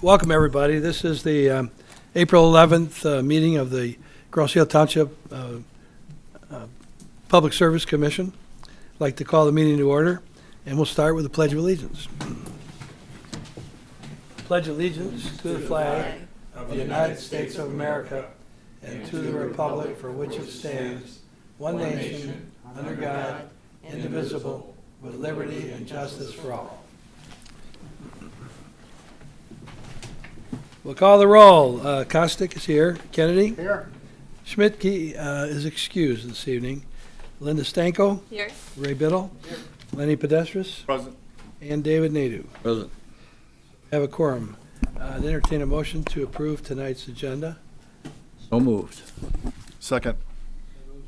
Welcome, everybody. This is the April 11th meeting of the Grosse Ile Township Public Service Commission. I'd like to call the meeting to order, and we'll start with the Pledge of Allegiance. Pledge allegiance to the flag of the United States of America and to the republic for which it stands, one nation, under God, indivisible, with liberty and justice for all. We'll call the roll. Kostick is here. Kennedy? Here. Schmidtke is excused this evening. Linda Stanko? Here. Ray Biddle? Here. Lenny Pedestris? Present. And David Nadeau. Present. Have a quorum. Entertain a motion to approve tonight's agenda. So moved. Second.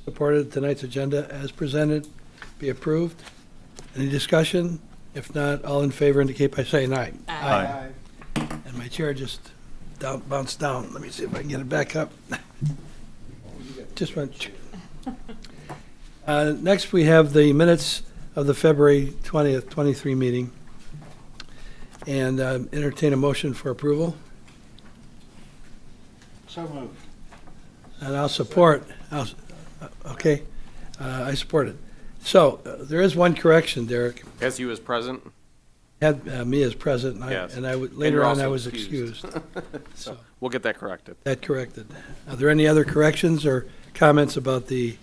Supported tonight's agenda as presented. Be approved. Any discussion? If not, all in favor indicate by saying aye. Aye. And my chair just bounced down. Let me see if I can get it back up. Just went. Next, we have the minutes of the February 20th, 23 meeting. And entertain a motion for approval. So moved. And I'll support. Okay, I support it. So there is one correction, Derek. As you as present? Had me as present, and Yes. later you're on I also was excused. excused. So we'll get that corrected. That corrected. Are there any other corrections or comments about the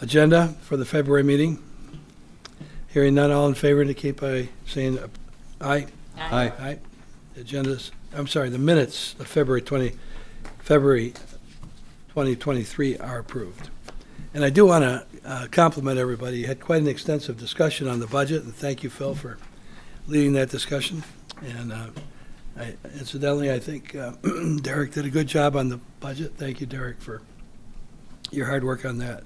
agenda for the February meeting? Hearing none, all in favor indicate by saying aye. Aye. Aye. The minutes of February 2023 are approved. And I do want to compliment everybody. You had quite an extensive discussion on the budget, and thank you, Phil, for leading that discussion. And incidentally, I think Derek did a good job on the budget. Thank you, Derek, for your hard work on that.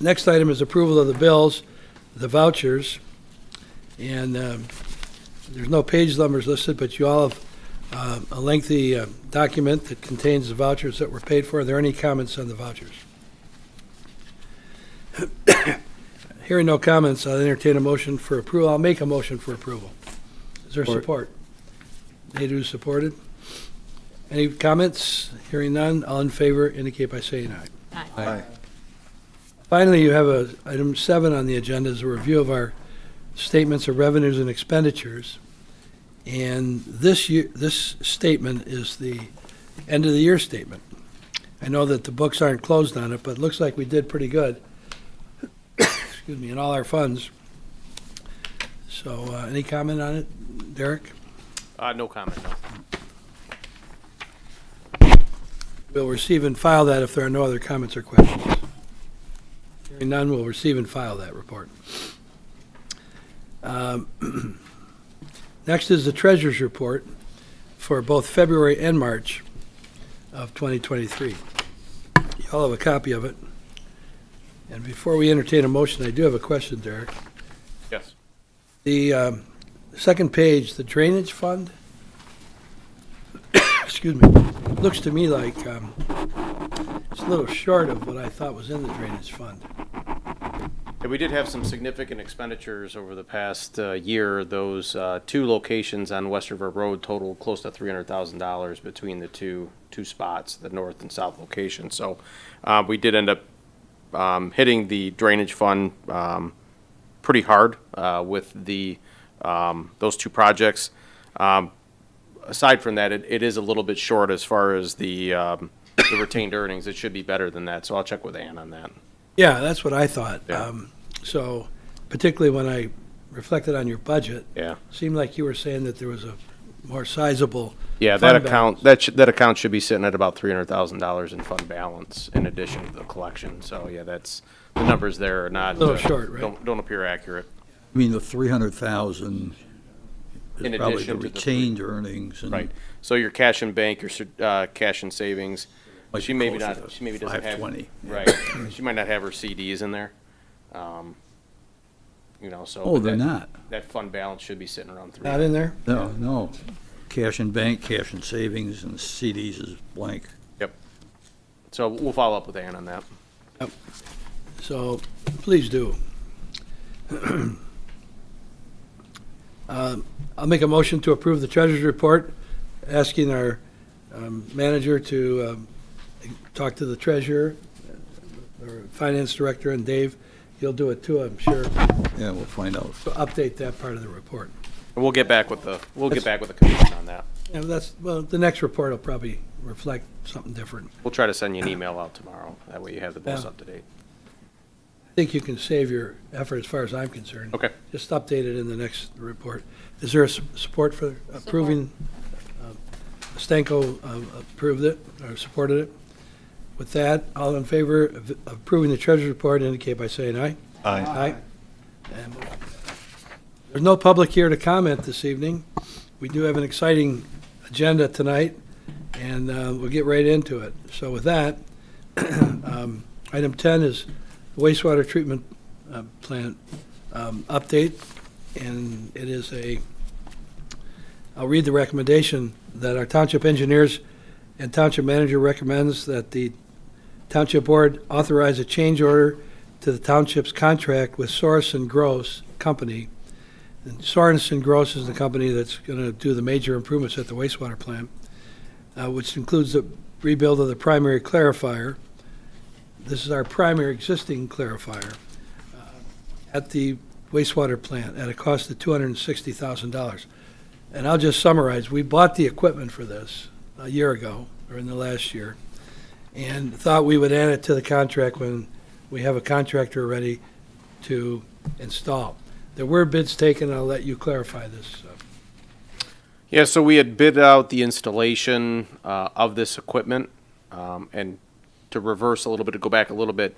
Next item is approval of the bills, the vouchers. And there's no page numbers listed, but you all have a lengthy document that contains the vouchers that were paid for. Are there any comments on the vouchers? Hearing no comments, I'll entertain a motion for approval. I'll make a motion for approval. Is there support? Nadeau supported. Any comments? Hearing none, all in favor indicate by saying aye. Aye. Finally, you have item 7 on the agenda is a review of our statements of revenues and expenditures. And this statement is the end of the year statement. I know that the books aren't closed on it, but it looks like we did pretty good. Excuse me, in all our funds. So any comment on it, Derek? No comment, no. We'll receive and file that if there are no other comments or questions. Hearing none, we'll receive and file that report. Next is the treasurer's report for both February and March of 2023. You all have a copy of it. And before we entertain a motion, I do have a question, Derek. Yes. The second page, the drainage fund, excuse me, looks to me like it's a little short of what I thought was in the drainage fund. Yeah, we did have some significant expenditures over the past year. Those 2 locations on West River Road totaled close to $300,000 between the two spots, the north and south location. So we did end up hitting the drainage fund pretty hard with those 2 projects. Aside from that, it is a little bit short as far as the retained earnings. It should be better than that, so I'll check with Ann on that. Yeah, that's what I thought. Yeah. So particularly when I reflected on your budget, Yeah. seemed like you were saying that there was a more sizable Yeah, fund that account that account should be sitting at about $300,000 in fund balance in addition to the collection. So yeah, that's the numbers there are not A little short, right? Don't appear accurate. I mean, the 300,000 In is probably addition the to the retained earnings. And Right. So your cash and bank, your cash and savings. might She be maybe closer not. to She maybe doesn't have. 520. Right. She might not have her CDs in there. So. Oh, they're not. That fund balance should be sitting around 3. Not in there? No. Cash and bank, cash and savings, and CDs is blank. Yep. So we'll follow up with Ann on that. So please do. I'll make a motion to approve the treasurer's report, asking our manager to talk to the treasurer, or finance director, and Dave, you'll do it too, I'm sure, Yeah, we'll find out. to update that part of the report. And we'll get back with the commission on that. And well, the next report will probably reflect something different. We'll try to send you an email out tomorrow. That way you have the most Yeah. up to date. I think you can save your effort as far as I'm concerned. Okay. Just update it in the next report. Is there a support for approving? Stanco approved it, or supported it. With that, all in favor of approving the treasurer's report indicate by saying aye. Aye. Aye. And there's no public here to comment this evening. We do have an exciting agenda tonight, and we'll get right into it. So with that, item 10 is wastewater treatment plant update, and it is I'll read the recommendation that our township engineers and township manager recommends that the township board authorize a change order to the township's contract with Sorensen Gross Company. And Sorensen Gross is the company that's going to do the major improvements at the wastewater plant, which includes the rebuild of the primary clarifier. This is our primary existing clarifier at the wastewater plant at a cost of $260,000. And I'll just summarize. We bought the equipment for this a year ago, or in the last year, and thought we would add it to the contract when we have a contractor ready to install. There were bids taken. I'll let you clarify this. Yeah, so we had bid out the installation of this equipment, and to reverse a little bit, to go back a little bit,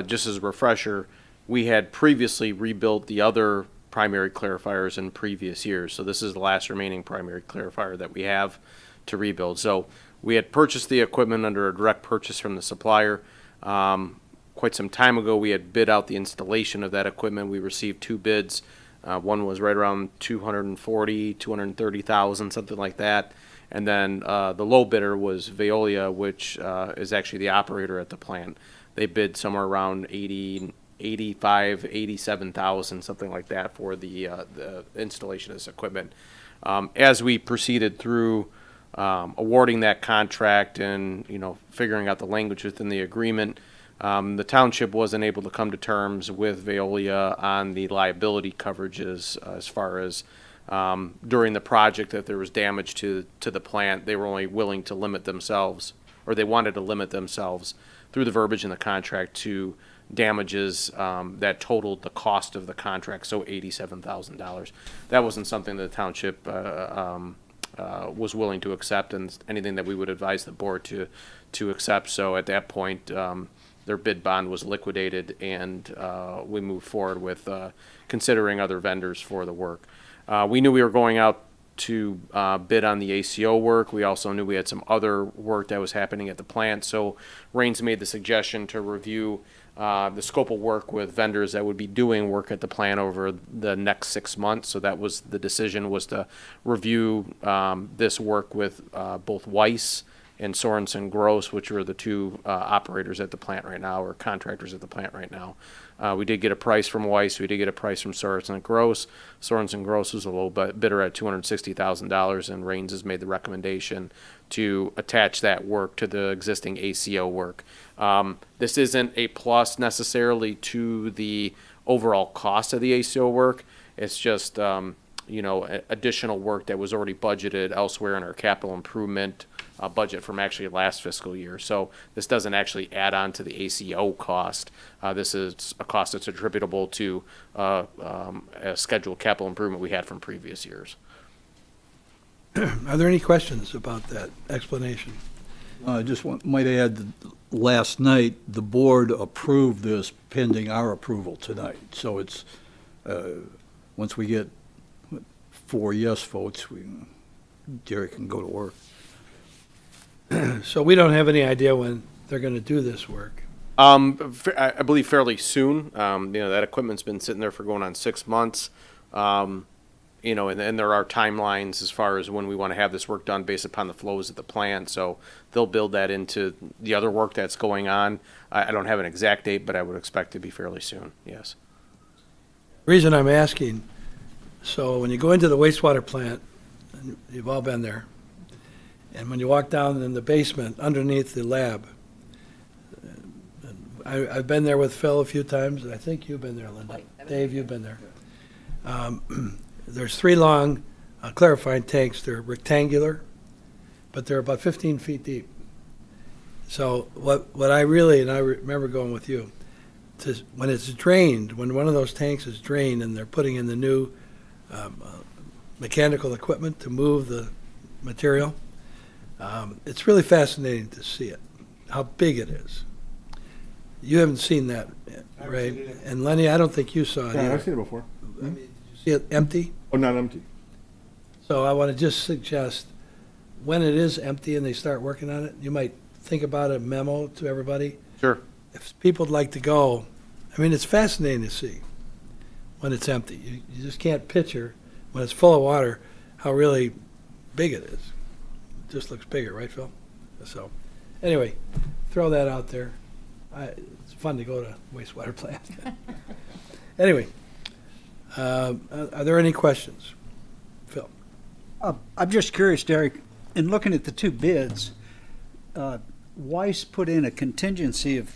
just as a refresher, we had previously rebuilt the other primary clarifiers in previous years. So this is the last remaining primary clarifier that we have to rebuild. So we had purchased the equipment under a direct purchase from the supplier. Quite some time ago, we had bid out the installation of that equipment. We received two bids. One was right around 230,000, something like that. And then the low bidder was Veolia, which is actually the operator at the plant. They bid somewhere around 87,000, something like that, for the installation of this equipment. As we proceeded through awarding that contract and figuring out the language within the agreement, the township wasn't able to come to terms with Veolia on the liability coverages as far as during the project that there was damage to the plant. They were only willing to limit themselves, or they wanted to limit themselves through the verbiage in the contract to damages that totaled the cost of the contract, so $87,000. That wasn't something that the township was willing to accept, and anything that we would advise the board to accept. So at that point, their bid bond was liquidated, and we moved forward with considering other vendors for the work. We knew we were going out to bid on the ACO work. We also knew we had some other work that was happening at the plant, so Raines made the suggestion to review the scope of work with vendors that would be doing work at the plant over the next 6 months. So that was the decision, was to review this work with both Weiss and Sorensen Gross, which are the two operators at the plant right now, or contractors at the plant right now. We did get a price from Weiss. We did get a price from Sorensen Gross. Sorensen Gross was a little bit bidder at $260,000, and Raines has made the recommendation to attach that work to the existing ACO work. This isn't a plus necessarily to the overall cost of the ACO work. It's just additional work that was already budgeted elsewhere in our capital improvement budget from actually last fiscal year. So this doesn't actually add on to the ACO cost. This is a cost that's attributable to a scheduled capital improvement we had from previous years. Are there any questions about that explanation? Might add, that last night, the board approved this pending our approval tonight. So it's, once we get 4 yes votes, Jerry can go to work. So we don't have any idea when they're going to do this work. I believe fairly soon. That equipment's been sitting there for going on 6 months. And there are timelines as far as when we want to have this work done based upon the flows at the plant. So they'll build that into the other work that's going on. I don't have an exact date, but I would expect it to be fairly soon, yes. The reason I'm asking, So when you go into the wastewater plant, and you've all been there, and when you walk down in the basement underneath the lab, I've been there with Phil a few times, and I think you've been there, Linda. Dave, you've been there. There's 3 long clarifying tanks. They're rectangular, but they're about 15 feet deep. So what I really, and I remember going with you, when it's drained, when one of those tanks is drained and they're putting in the new mechanical equipment to move the material, it's really fascinating to see it, how big it is. You haven't seen that, right? And Lenny, I don't think you saw it Yeah, either. I've seen it before. I mean, did you see it empty? Oh, not empty. So I want to just suggest, when it is empty and they start working on it, you might think about a memo to everybody. Sure. If people'd like to go, I mean, it's fascinating to see when it's empty. You just can't picture, when it's full of water, how really big it is. It just looks bigger, right, Phil? So, anyway, throw that out there. It's fun to go to wastewater plant. Anyway, are there any questions? Phil? I'm just curious, Derek, in looking at the 2 bids, Weiss put in a contingency of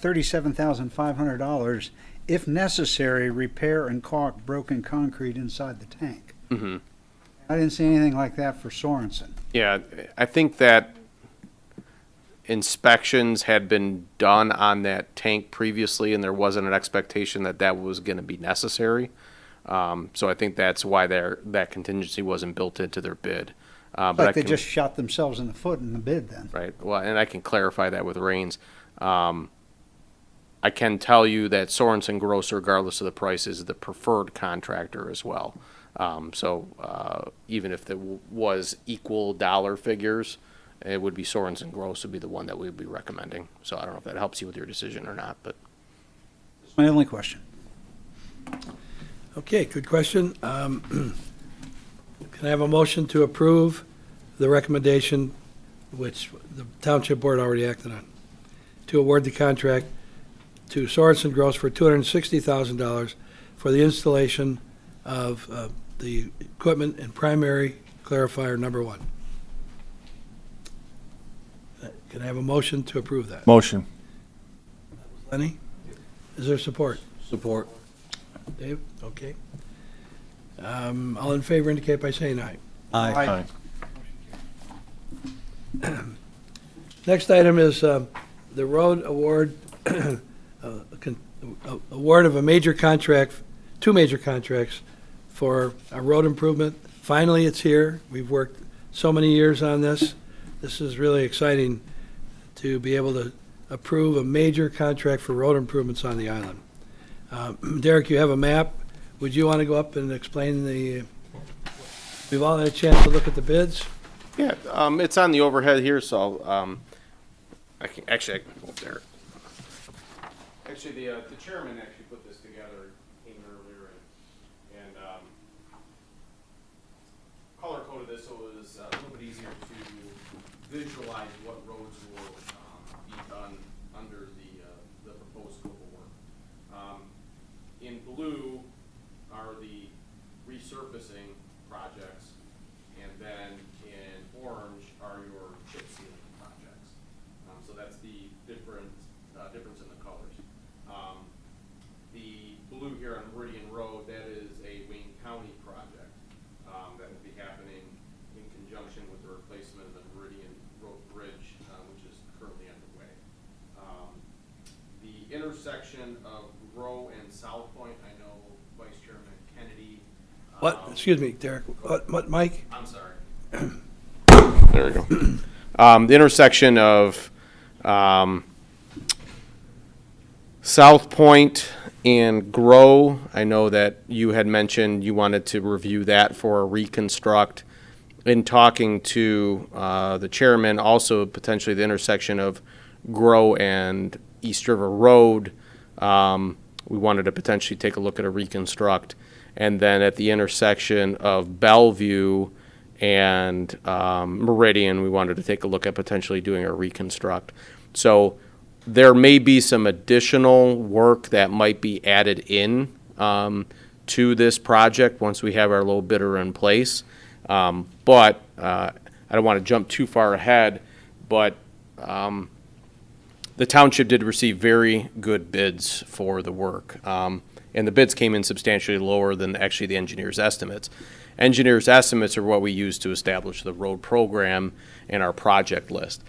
$37,500 if necessary, repair and caulk broken concrete inside the tank. Mm-hmm. I didn't see anything like that for Sorensen. Yeah, I think that inspections had been done on that tank previously, and there wasn't an expectation that that was going to be necessary. So I think that's why that contingency wasn't built into their bid. But Like they just shot themselves in the foot in the bid then. Right. Well, and I can clarify that with Raines. I can tell you that Sorensen Gross, regardless of the price, is the preferred contractor as well. So even if there was equal dollar figures, it would be Sorensen Gross would be the one that we would be recommending. So I don't know if that helps you with your decision or not, but. That's my only question. Okay, good question. Can I have a motion to approve the recommendation, which the Township Board already acted on, to award the contract to Sorensen Gross for $260,000 for the installation of the equipment in primary clarifier number 1? Can I have a motion to approve that? Motion. Lenny? Is there support? Support. Dave? Okay. All in favor indicate by saying aye. Aye. Next item is the road award, award of a major contract, 2 major contracts for a road improvement. Finally, it's here. We've worked so many years on this. This is really exciting to be able to approve a major contract for road improvements on the island. Derek, you have a map. Would you want to go up and explain we've all had a chance to look at the bids? Yeah, it's on the overhead here, so I can go up there. Actually, the chairman actually put this together, came earlier, and color coded this so it was a little bit easier to visualize what roads will be done under the proposed scope of work. In blue are the resurfacing projects, and then in orange are your chip sealing projects. So that's the difference in the colors. The blue here on Meridian Road, that is a Wayne County project that will be happening in conjunction with the replacement of the Meridian Road Bridge, which is currently underway. The intersection of Grow and South Point, I know Vice Chairman Kennedy. What, excuse me, Derek, what, Mike? I'm sorry. There we go. The intersection of South Point and Grow, I know that you had mentioned you wanted to review that for a reconstruct. In talking to the chairman, also potentially the intersection of Grow and East River Road, we wanted to potentially take a look at a reconstruct. And then at the intersection of Bellevue and Meridian, we wanted to take a look at potentially doing a reconstruct. So there may be some additional work that might be added in to this project once we have our low bidder in place. But I don't want to jump too far ahead, but the township did receive very good bids for the work. And the bids came in substantially lower than actually the engineer's estimates. Engineer's estimates are what we use to establish the road program and our project list.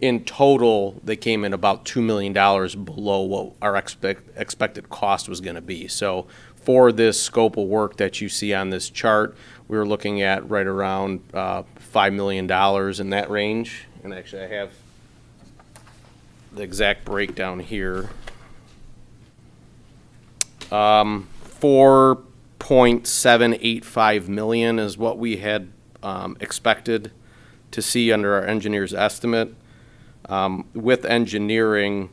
In total, they came in about $2 million below what our expected cost was going to be. So for this scope of work that you see on this chart, we were looking at right around $5 million in that range. And actually, I have the exact breakdown here. 4.785 million is what we had expected to see under our engineer's estimate. With engineering,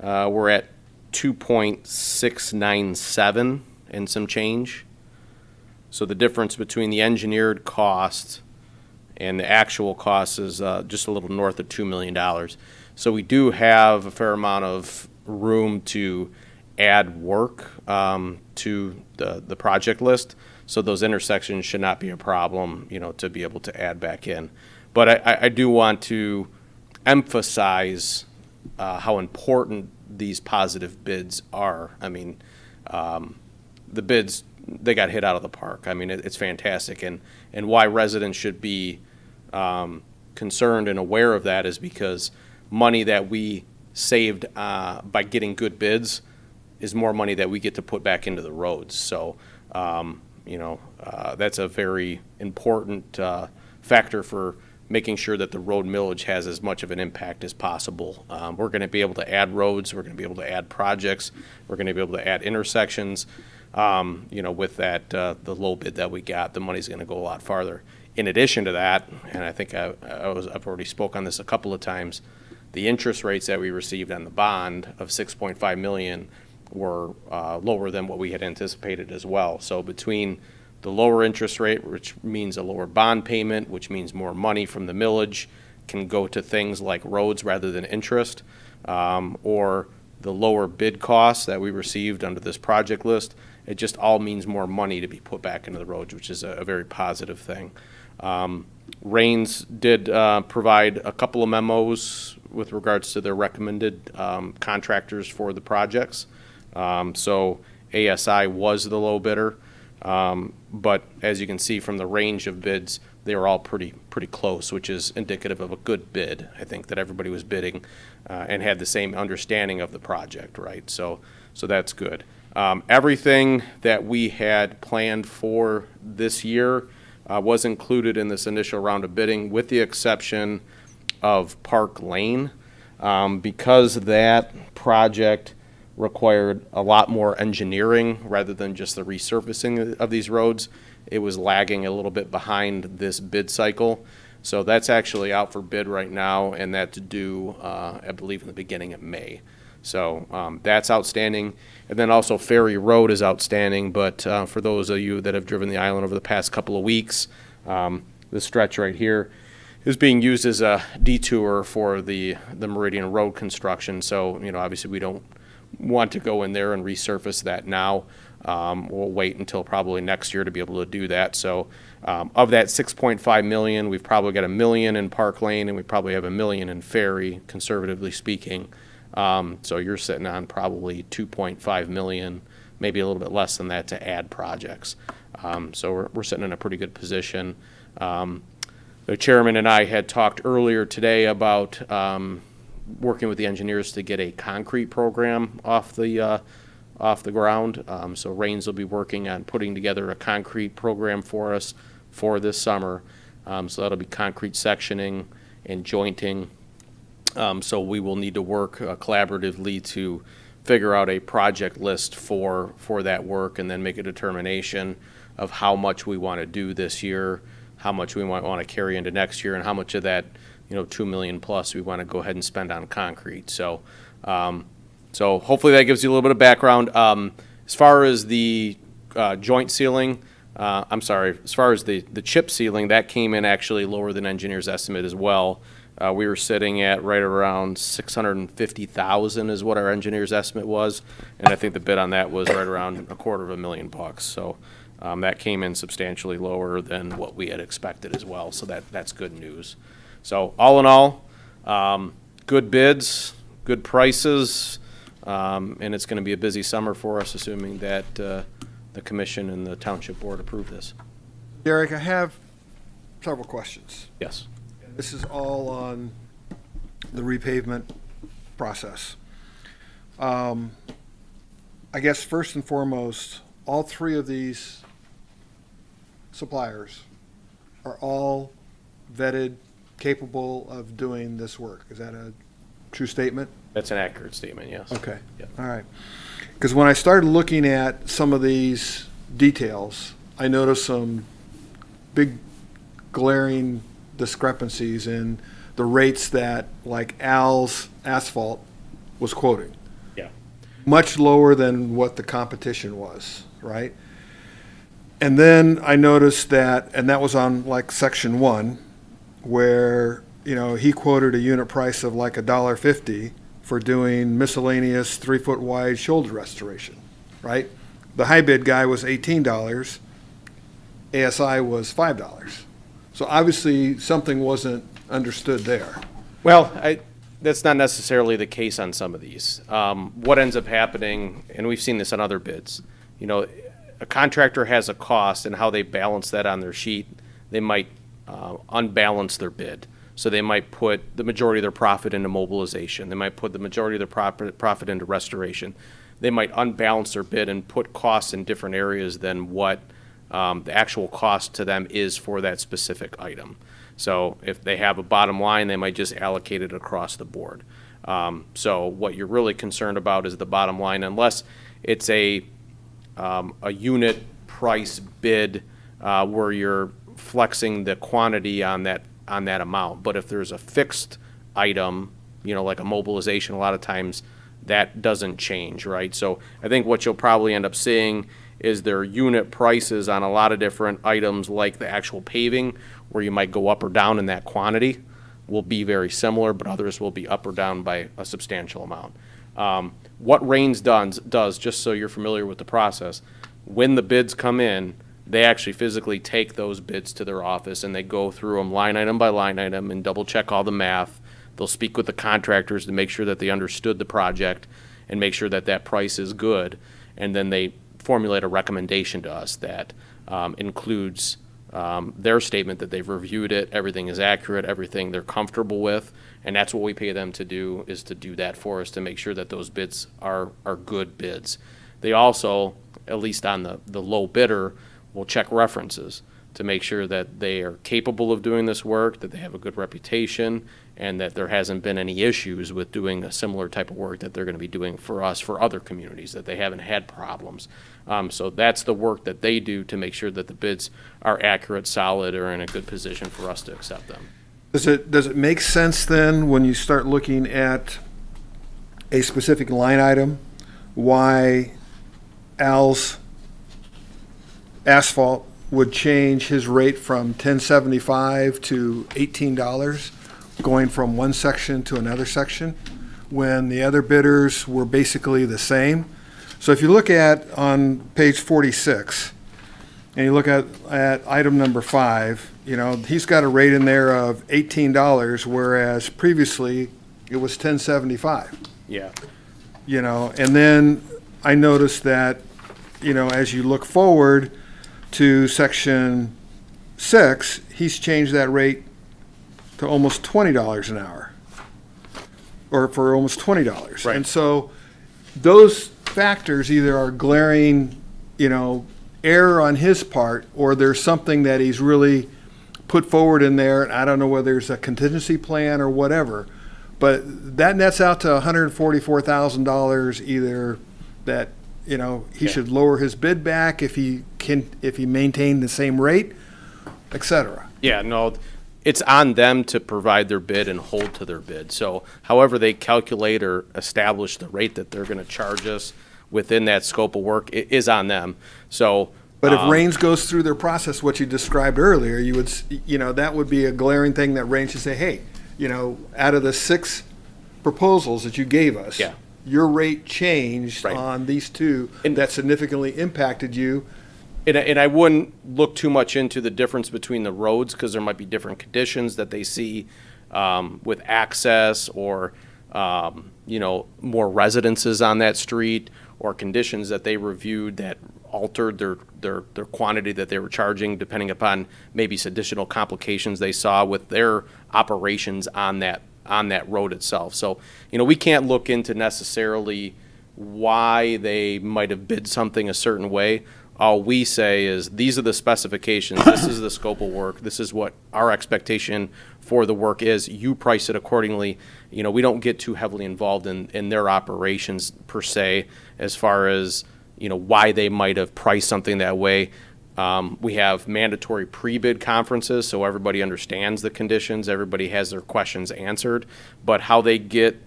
we're at 2.697 and some change. So the difference between the engineered cost and the actual cost is just a little north of $2 million. So we do have a fair amount of room to add work to the project list. So those intersections should not be a problem, to be able to add back in. But I do want to emphasize how important these positive bids are. I mean, the bids, they got hit out of the park. I mean, it's fantastic. And why residents should be concerned and aware of that is because money that we saved by getting good bids is more money that we get to put back into the roads. So, that's a very important factor for making sure that the road millage has as much of an impact as possible. We're going to be able to add roads. We're going to be able to add projects. We're going to be able to add intersections. With that, the low bid that we got, the money's going to go a lot farther. In addition to that, and I think I've already spoke on this a couple of times, the interest rates that we received on the bond of $6.5 million were lower than what we had anticipated as well. So between the lower interest rate, which means a lower bond payment, which means more money from the millage can go to things like roads rather than interest, or the lower bid costs that we received under this project list, it just all means more money to be put back into the roads, which is a very positive thing. Raines did provide a couple of memos with regards to their recommended contractors for the projects. So ASI was the low bidder, but as you can see from the range of bids, they were all pretty close, which is indicative of a good bid. I think that everybody was bidding and had the same understanding of the project, right? So that's good. Everything that we had planned for this year was included in this initial round of bidding, with the exception of Park Lane, because that project required a lot more engineering rather than just the resurfacing of these roads. It was lagging a little bit behind this bid cycle. So that's actually out for bid right now, and that's due, I believe, in the beginning of May. So that's outstanding. And then also Ferry Road is outstanding, but for those of you that have driven the island over the past couple of weeks, this stretch right here is being used as a detour for the Meridian Road construction. So, obviously we don't want to go in there and resurface that now. We'll wait until probably next year to be able to do that. So of that 6.5 million, we've probably got $1 million in Park Lane, and we probably have $1 million in Ferry, conservatively speaking. So you're sitting on probably 2.5 million, maybe a little bit less than that, to add projects. So we're sitting in a pretty good position. The chairman and I had talked earlier today about working with the engineers to get a concrete program off the ground. So Raines will be working on putting together a concrete program for us for this summer. So that'll be concrete sectioning and jointing. So we will need to work collaboratively to figure out a project list for that work, and then make a determination of how much we want to do this year, how much we might want to carry into next year, and how much of that, $2 million plus we want to go ahead and spend on concrete. So hopefully that gives you a little bit of background. As far as the joint sealing, I'm sorry, as far as the chip sealing, that came in actually lower than engineer's estimate as well. We were sitting at right around 650,000 is what our engineer's estimate was, and I think the bid on that was right around $250,000. So that came in substantially lower than what we had expected as well. So that's good news. So all in all, good bids, good prices, and it's going to be a busy summer for us, assuming that the commission and the township board approve this. Derek, I have several questions. Yes. This is all on the repavement process. I guess first and foremost, all three of these suppliers are all vetted, capable of doing this work. Is that a true statement? That's an accurate statement, yes. Okay. Yep. All right. Because when I started looking at some of these details, I noticed some big glaring discrepancies in the rates that, like, Al's Asphalt was quoting. Yeah. Much lower than what the competition was, right? And then I noticed that, and that was on like section 1, where, you know, he quoted a unit price of like $1.50 for doing miscellaneous 3-foot wide shoulder restoration, right? The high bid guy was $18, ASI was $5. So obviously something wasn't understood there. Well, that's not necessarily the case on some of these. What ends up happening, and we've seen this on other bids, you know, a contractor has a cost, and how they balance that on their sheet, they might unbalance their bid. So they might put the majority of their profit into mobilization. They might put the majority of their profit into restoration. They might unbalance their bid and put costs in different areas than what the actual cost to them is for that specific item. So if they have a bottom line, they might just allocate it across the board. So what you're really concerned about is the bottom line, unless it's a unit price bid where you're flexing the quantity on that amount. But if there's a fixed item, you know, like a mobilization, a lot of times that doesn't change, right? So I think what you'll probably end up seeing is their unit prices on a lot of different items, like the actual paving, where you might go up or down in that quantity, will be very similar, but others will be up or down by a substantial amount. What Rains does, just so you're familiar with the process, when the bids come in, they actually physically take those bids to their office and they go through them line item by line item and double check all the math. They'll speak with the contractors to make sure that they understood the project and make sure that that price is good. And then they formulate a recommendation to us that includes their statement that they've reviewed it, everything is accurate, everything they're comfortable with, and that's what we pay them to do, is to do that for us, to make sure that those bids are good bids. They also, at least on the low bidder, will check references to make sure that they are capable of doing this work, that they have a good reputation, and that there hasn't been any issues with doing a similar type of work that they're going to be doing for us for other communities, that they haven't had problems. So that's the work that they do to make sure that the bids are accurate, solid, or in a good position for us to accept them. Does it make sense then, when you start looking at a specific line item, why Al's Asphalt would change his rate from $10.75 to $18, going from one section to another section, when the other bidders were basically the same? So if you look at on page 46, and you look at item number 5, you know, he's got a rate in there of $18, whereas previously it was $10.75. Yeah. You know, and then I noticed that, you know, as you look forward to section 6, he's changed that rate to almost $20 an hour, or for almost $20. Right. And so those factors either are glaring, you know, error on his part, or there's something that he's really put forward in there, and I don't know whether there's a contingency plan or whatever, but that nets out to $144,000 either that, you know, he should lower his bid back if he maintained the same rate, et cetera. Yeah, no, it's on them to provide their bid and hold to their bid. So however they calculate or establish the rate that they're going to charge us within that scope of work, it is on them. So But if Rains goes through their process, what you described earlier, you would, that would be a glaring thing that Rains should say, hey, out of the 6 proposals that you gave us, Yeah. your rate changed Right. on these 2 that significantly impacted you. And I wouldn't look too much into the difference between the roads, because there might be different conditions that they see with access or, more residences on that street, or conditions that they reviewed that altered their quantity that they were charging, depending upon maybe some additional complications they saw with their operations on that road itself. So, we can't look into necessarily why they might have bid something a certain way. All we say is, these are the specifications, this is the scope of work, this is what our expectation for the work is, you price it accordingly. We don't get too heavily involved in their operations per se, as far as, why they might have priced something that way. We have mandatory pre-bid conferences, so everybody understands the conditions, everybody has their questions answered, but how they get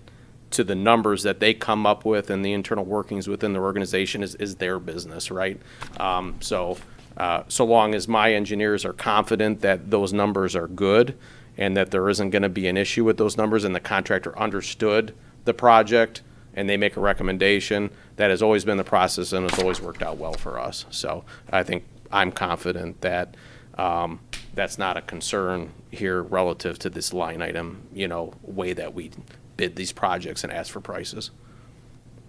to the numbers that they come up with and the internal workings within the organization is their business, right? So long as my engineers are confident that those numbers are good and that there isn't going to be an issue with those numbers, and the contractor understood the project and they make a recommendation, that has always been the process and it's always worked out well for us. So I think I'm confident that that's not a concern here relative to this line item, way that we bid these projects and ask for prices.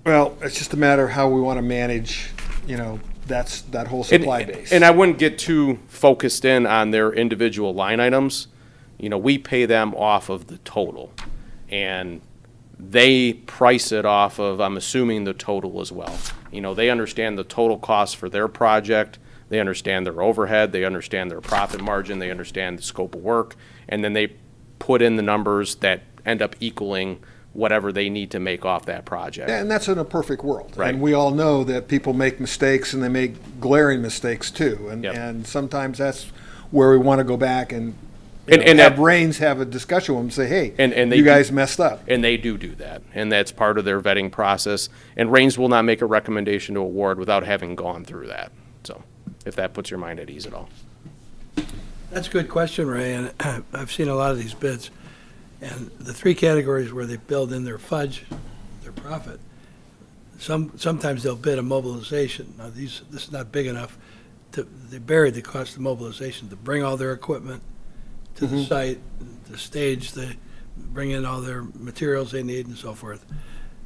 Well, it's just a matter of how we want to manage, that whole supply base. And I wouldn't get too focused in on their individual line items. We pay them off of the total, and they price it off of, I'm assuming, the total as well. They understand the total cost for their project, they understand their overhead, they understand their profit margin, they understand the scope of work, and then they put in the numbers that end up equaling whatever they need to make off that project. And that's in a perfect world. Right. And we all know that people make mistakes, and they make glaring mistakes too. And, Yep. and sometimes that's where we want to go back and, And have that- Rains have a discussion with them and say, hey, And they you do- guys messed up. And they do that, and that's part of their vetting process. And Rains will not make a recommendation to award without having gone through that. So, if that puts your mind at ease at all. That's a good question, Ray, and I've seen a lot of these bids. And the 3 categories where they build in their fudge, their profit, sometimes they'll bid a mobilization. Now, this is not big enough they bury the cost of mobilization to bring all their equipment to the site, to stage, bring in all their materials they need and so forth.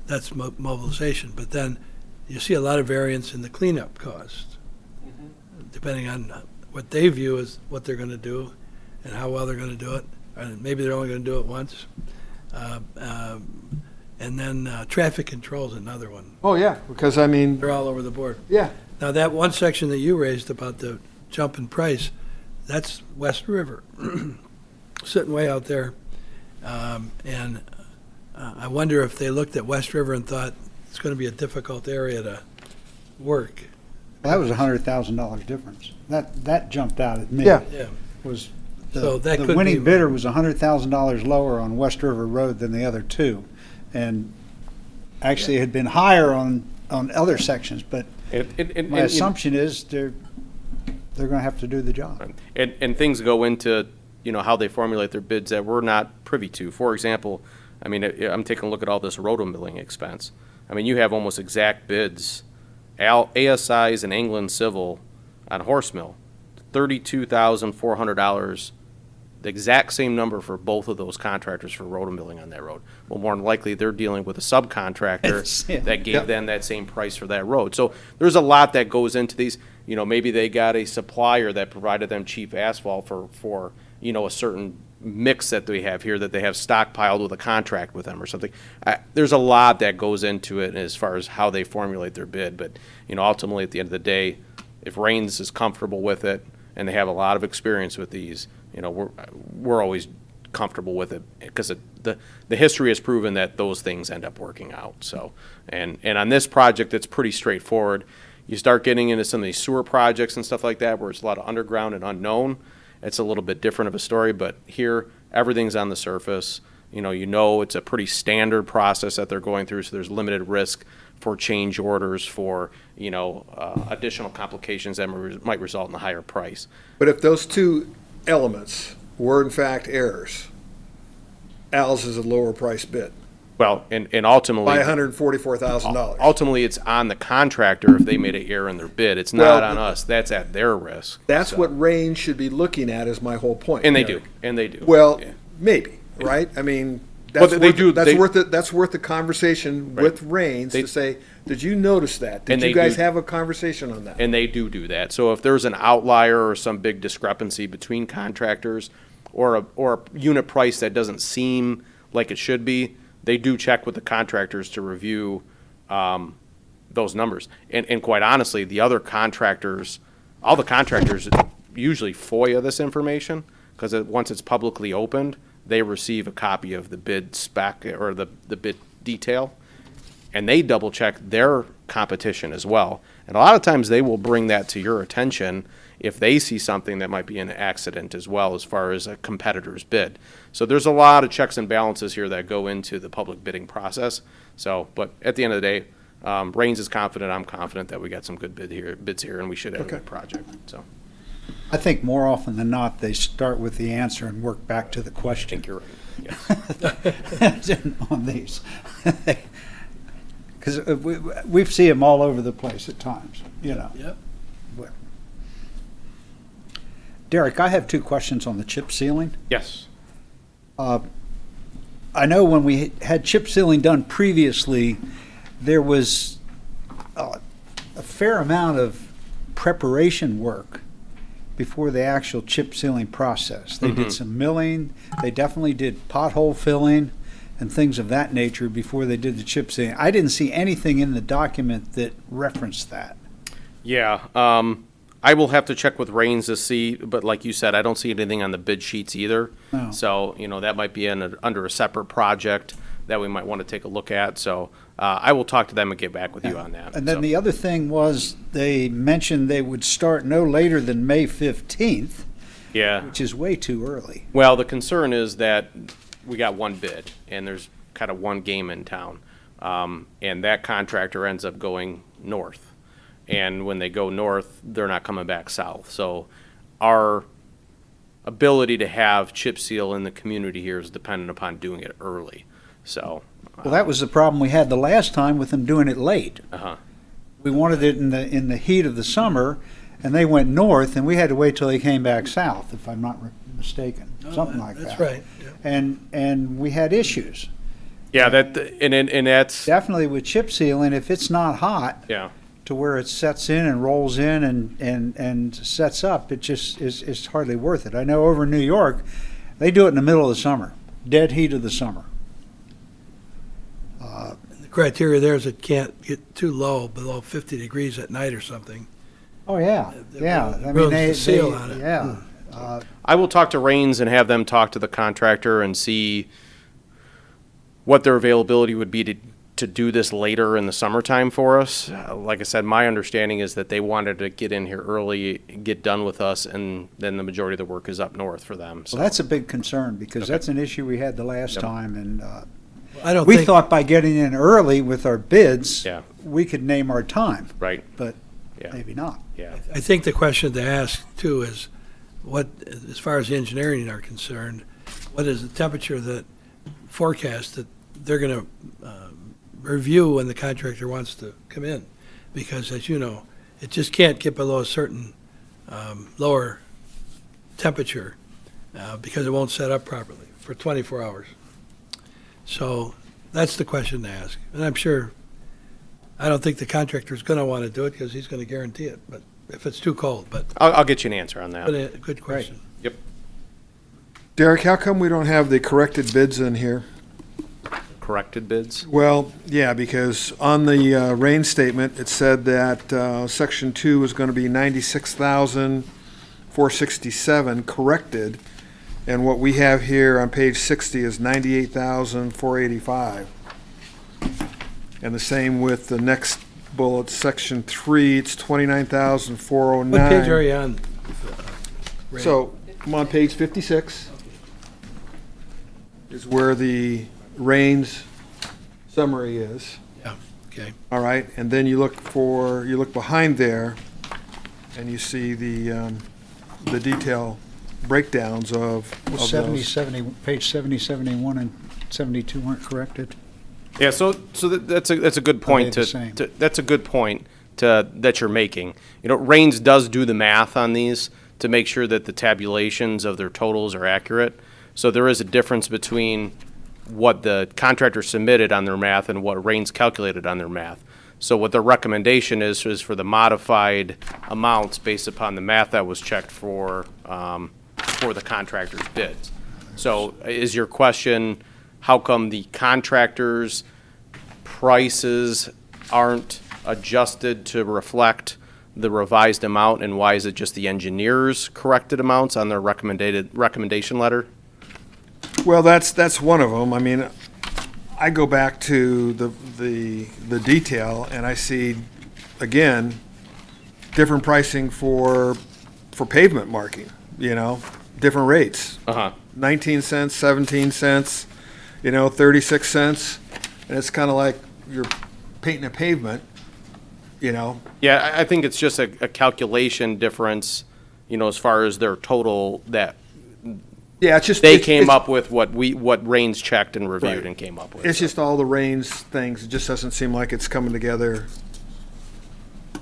That's mobilization. But then you see a lot of variance in the cleanup cost, depending on what they view as what they're going to do and how well they're going to do it. And maybe they're only going to do it once. And then traffic control is another one. Oh, yeah, because They're all over the board. yeah. Now, that one section that you raised about the jump in price, that's West River, sitting way out there. And I wonder if they looked at West River and thought it's going to be a difficult area to work. Well, that was $100,000 difference. That jumped out at me. Yeah. Yeah. Was So that the could winning be- bidder was $100,000 lower on West River Road than the other 2, and actually had been higher on other sections. But my assumption is they're going to have to do the job. And things go into, how they formulate their bids that we're not privy to. For example, I'm taking a look at all this rotomilling expense. You have almost exact bids, ASI's and England Civil on horse mill, $32,400, the exact same number for both of those contractors for rotomilling on that road. Well, more than likely, they're dealing with a subcontractor Yeah. that gave Yep. them that same price for that road. So there's a lot that goes into these. Maybe they got a supplier that provided them cheap asphalt for a certain mix that they have here that they have stockpiled with a contract with them or something. There's a lot that goes into it as far as how they formulate their bid. But, ultimately, at the end of the day, if Rains is comfortable with it and they have a lot of experience with these, we're always comfortable with it because the history has proven that those things end up working out. So, and on this project, it's pretty straightforward. You start getting into some of these sewer projects and stuff like that where it's a lot of underground and unknown. It's a little bit different of a story, but here everything's on the surface. it's a pretty standard process that they're going through, so there's limited risk for change orders, for, additional complications that might result in a higher price. But if those two elements were in fact errors, Al's is a lower price bid Well, and ultimately. by $144,000. Ultimately, it's on the contractor if they made an error in their bid. It's not on us. That's at their risk. That's So- what Rain should be looking at, is my whole point. And they Derek. do, and they do. Well, Yeah. maybe, right? I mean, Well, that's they worth, do- that's they- worth it. That's worth the conversation Right. with Rains They- to say, did you notice that? Did And you they guys do- have a conversation on that? And they do that. So if there's an outlier or some big discrepancy between contractors or a unit price that doesn't seem like it should be, they do check with the contractors to review those numbers. And quite honestly, the other contractors, all the contractors usually FOIA this information, because once it's publicly opened, they receive a copy of the bid spec or the bid detail, and they double check their competition as well. And a lot of times they will bring that to your attention if they see something that might be an accident as well, as far as a competitor's bid. So there's a lot of checks and balances here that go into the public bidding process. So, but at the end of the day, Rains is confident, I'm confident that we got some good bids here, and we should have a good project, so. I think more often than not, they start with the answer and work back to the I question think you're right, yes. on these. Because we see them all over the place at times, Yep. Well, Derek, I have two questions on the chip sealing. Yes. I know when we had chip sealing done previously, there was a fair amount of preparation work before the actual chip sealing process. They did some milling, they definitely did pothole filling and things of that nature before they did the chip sealing. I didn't see anything in the document that referenced that. Yeah, I will have to check with Rains to see, but like you said, I don't see anything on the bid sheets either. No. So, that might be under a separate project that we might want to take a look at. So I will talk to them and get back with you on that. And then So- the other thing was, they mentioned they would start no later than May 15th, Yeah. which is way too early. Well, the concern is that we got one bid, and there's kind of one game in town. And that contractor ends up going north. And when they go north, they're not coming back south. So our ability to have chip seal in the community here is dependent upon doing it early. So, Well, that was the problem we had the last time with them doing it late. uh-huh. We wanted it in the heat of the summer, and they went north, and we had to wait till they came back south, if I'm not mistaken, something like that. That's right. Yep. And we had issues. Yeah, and that's, Definitely with chip sealing, if it's not hot yeah. to where it sets in and rolls in and sets up, it just is hardly worth it. I know over in New York, they do it in the middle of the summer, dead heat of the summer. The criteria there is it can't get too low, below 50 degrees at night or something. Oh, yeah, It yeah. ruins the seal on it. Yeah. I will talk to Rains and have them talk to the contractor and see what their availability would be to do this later in the summertime for us. Like I said, my understanding is that they wanted to get in here early, get done with us, and then the majority of the work is up north for them. So Well, that's a big concern, because that's an issue we had the last time, and I don't we think, thought by getting in early with our bids, Yeah. we could name our time, right, but Yeah. maybe not. yeah. I think the question to ask too is what, as far as the engineering are concerned, what is the temperature that forecast that they're going to review when the contractor wants to come in? Because as you know, it just can't get below a certain lower temperature because it won't set up properly for 24 hours. So that's the question to ask. And I'm sure, I don't think the contractor's going to want to do it because he's going to guarantee it, but if it's too cold, but I'll get you an answer on that. a good question. Yep. Derek, how come we don't have the corrected bids in here? Corrected bids? Well, yeah, because on the rain statement, it said that section 2 was going to be 96,467 corrected, and what we have here on page 60 is 98,485. And the same with the next bullet, section 3, it's 29,409. What page are you on? Ray? So, I'm on page 56. is where the Rains summary is. Yeah, okay. All right, and then you look behind there, and you see the detail breakdowns of those. 70, page 70, 71, and 72 weren't corrected? Yeah, so that's a good point the same? that's a good point that you're making. You know, Rains does do the math on these to make sure that the tabulations of their totals are accurate. So there is a difference between what the contractor submitted on their math and what Rains calculated on their math. So what the recommendation is for the modified amounts based upon the math that was checked for the contractor's bids. So is your question, how come the contractor's prices aren't adjusted to reflect the revised amount, and why is it just the engineer's corrected amounts on their recommendation letter? Well, that's one of them. I mean, I go back to the detail, and I see, again, different pricing for pavement marking, you know, different rates. 19 cents, 17 cents, 36 cents. And it's kind of like you're painting a pavement, Yeah, I think it's just a calculation difference, as far as their total that Yeah, it's just they it's- came it's- up with what Rains checked and reviewed Right. and came up with. It's just all the Rains things. It just doesn't seem like it's coming together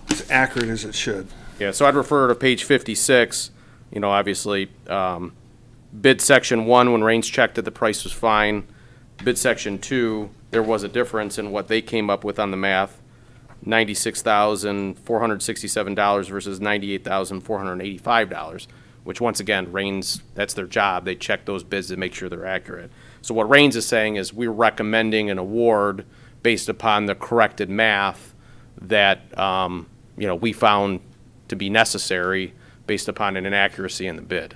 as accurate as it should. Yeah, so I'd refer to page 56, obviously, bid section 1, when Rains checked that the price was fine. Bid section 2, there was a difference in what they came up with on the math, $96,467 versus $98,485, which once again, Rains, that's their job. They check those bids to make sure they're accurate. So what Rains is saying is we're recommending an award based upon the corrected math that, we found to be necessary based upon an inaccuracy in the bid.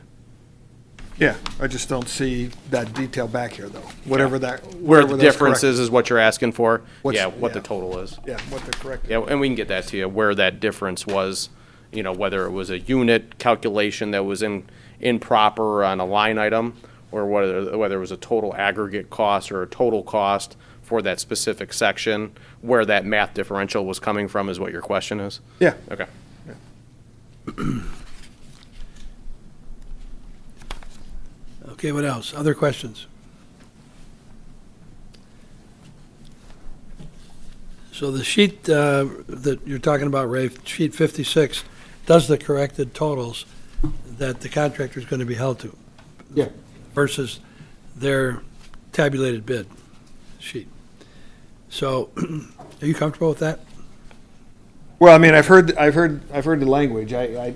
Yeah, I just don't see that detail back here, though. Whatever that. Where whatever the that's difference correct. is what you're asking for? What's- Yeah, what the yeah. total is. Yeah, what they're correct. Yeah, and we can get that to you, where that difference was, whether it was a unit calculation that was improper on a line item, or whether it was a total aggregate cost or a total cost for that specific section, where that math differential was coming from is what your question is? Yeah. Okay. Okay, what else? Other questions? So the sheet that you're talking about, Ray, sheet 56, does the corrected totals that the contractor's going to be held to Yeah. versus their tabulated bid sheet. So are you comfortable with that? Well, I mean, I've heard the language. I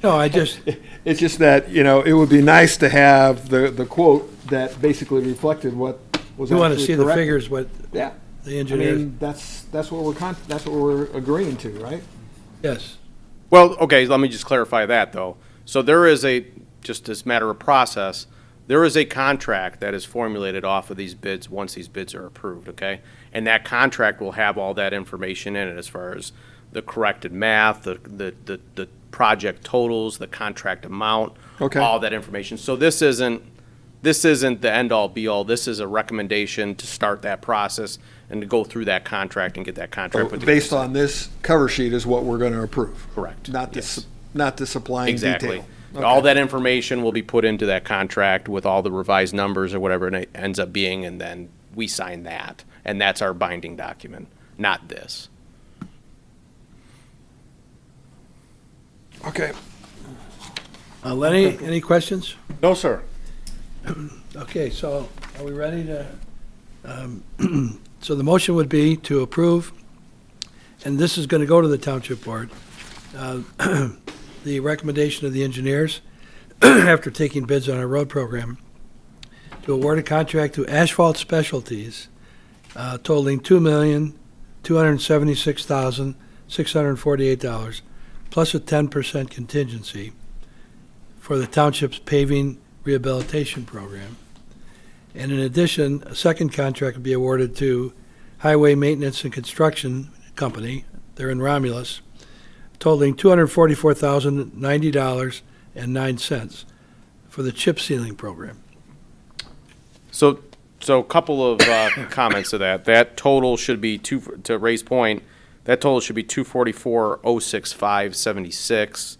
No, I just, It's just that, it would be nice to have the quote that basically reflected what was we want to actually see the corrected. figures, what Yeah. the I engineers, mean, that's what we're agreeing to, right? yes. Well, okay, let me just clarify that, though. So there is just as matter of process, there is a contract that is formulated off of these bids once these bids are approved, okay? And that contract will have all that information in it as far as the corrected math, the project totals, the contract amount, Okay. all that information. So this isn't the end-all, be-all. This is a recommendation to start that process and to go through that contract and get that contract put together. Based on this cover sheet is what we're going to approve. Correct. Not Yes. this, not the supplying detail. Exactly. Okay. All that information will be put into that contract with all the revised numbers or whatever it ends up being, and then we sign that. And that's our binding document, not this. Okay. Lenny, any questions? No, sir. Okay, so are we ready to, so the motion would be to approve, and this is going to go to the township board, the recommendation of the engineers, after taking bids on our road program, to award a contract to Asphalt Specialties totaling $2,276,648, plus a 10% contingency for the township's paving rehabilitation program. And in addition, a second contract would be awarded to Highway Maintenance and Construction Company, they're in Romulus, totaling $244,090.09 for the chip sealing program. So a couple of comments to that. That total should be to Ray's point, that total should be 244,065.76,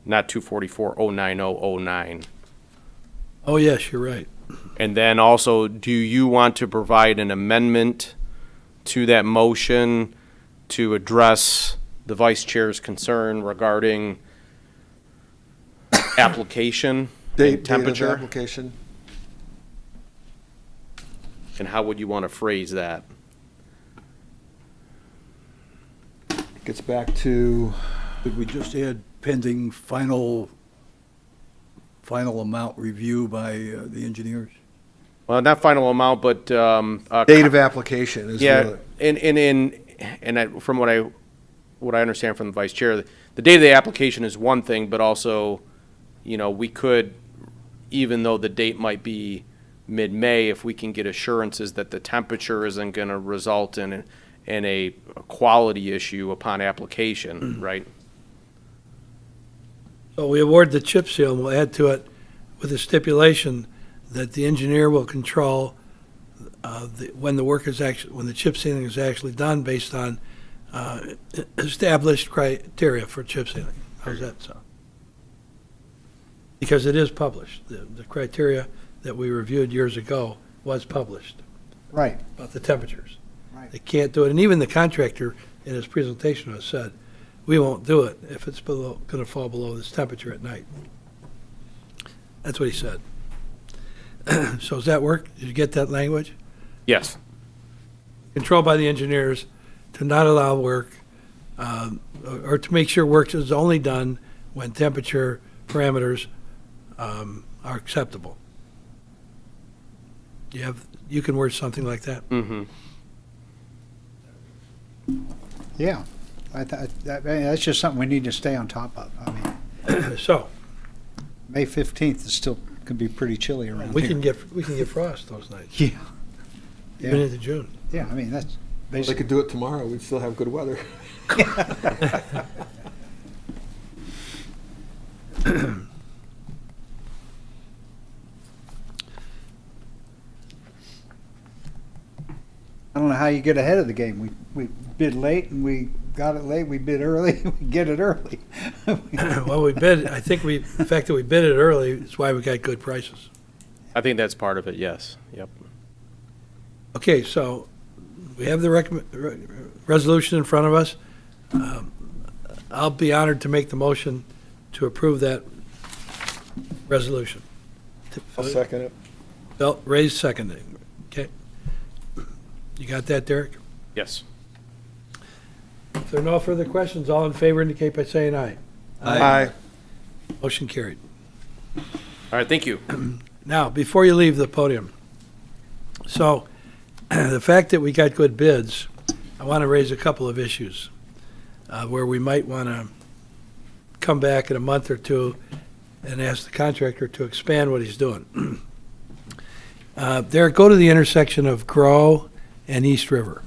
not 244,090.09. Oh, yes, you're right. And then also, do you want to provide an amendment to that motion to address the vice chair's concern regarding application Date and of temperature? application. And how would you want to phrase that? Gets back to, Could we just add pending final amount review by the engineers? Well, not final amount, but date of application is yeah, really. from what I understand from the vice chair, the date of the application is one thing, but also, we could, even though the date might be mid-May, if we can get assurances that the temperature isn't going to result in a quality issue upon application, right? So we award the chip seal, and we'll add to it with a stipulation that the engineer will control when the chip sealing is actually done based on established criteria for chip sealing. How's that sound? Because it is published. The criteria that we reviewed years ago was published Right. about the temperatures. Right. They can't do it, and even the contractor in his presentation has said, we won't do it if it's going to fall below this temperature at night. That's what he said. So does that work? Did you get that language? Yes. Controlled by the engineers to not allow work, or to make sure work is only done when temperature parameters are acceptable. You can word something like that? Mm-hmm. Yeah. That's just something we need to stay on top of. I mean, So, May 15th is still, could be pretty chilly around we here. can get frost those nights, Yeah. even Yeah. into June. Yeah, I mean, that's They basically. could do it tomorrow, we'd still have good weather. I don't know how you get ahead of the game. We bid late and we got it late. We bid early. We get it early. Well, the fact that we bid it early is why we got good prices. I think that's part of it, yes. Yep. Okay, so we have the resolution in front of us. I'll be honored to make the motion to approve that resolution. I'll second it. Ray's seconding. Okay. You got that, Derek? Yes. If there are no further questions, all in favor indicate by saying aye. Aye. Motion carried. All right, thank you. Now, before you leave the podium, so the fact that we got good bids, I want to raise a couple of issues where we might want to come back in a month or two and ask the contractor to expand what he's doing. Derek, go to the intersection of Grow and East River.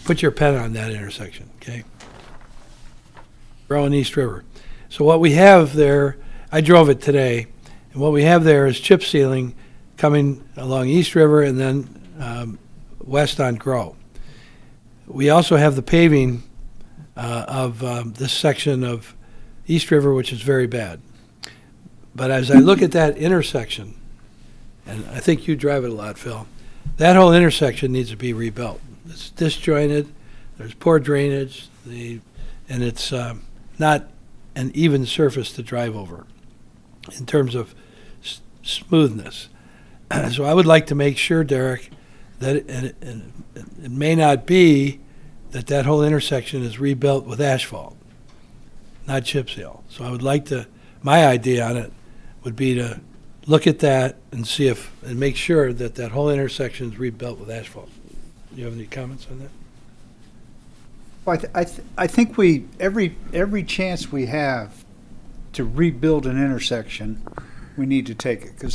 Put your pen on that intersection, okay? Grow and East River. So what we have there, I drove it today, and what we have there is chip sealing coming along East River and then west on Grow. We also have the paving of this section of East River, which is very bad. But as I look at that intersection, and I think you drive it a lot, Phil, that whole intersection needs to be rebuilt. It's disjointed, there's poor drainage, and it's not an even surface to drive over in terms of smoothness. So I would like to make sure, Derek, that it may not be that whole intersection is rebuilt with asphalt, not chip seal. So I would like to, my idea on it would be to look at that and see and make sure that whole intersection is rebuilt with asphalt. Do you have any comments on that? Well, I think every chance we have to rebuild an intersection, we need to take it, because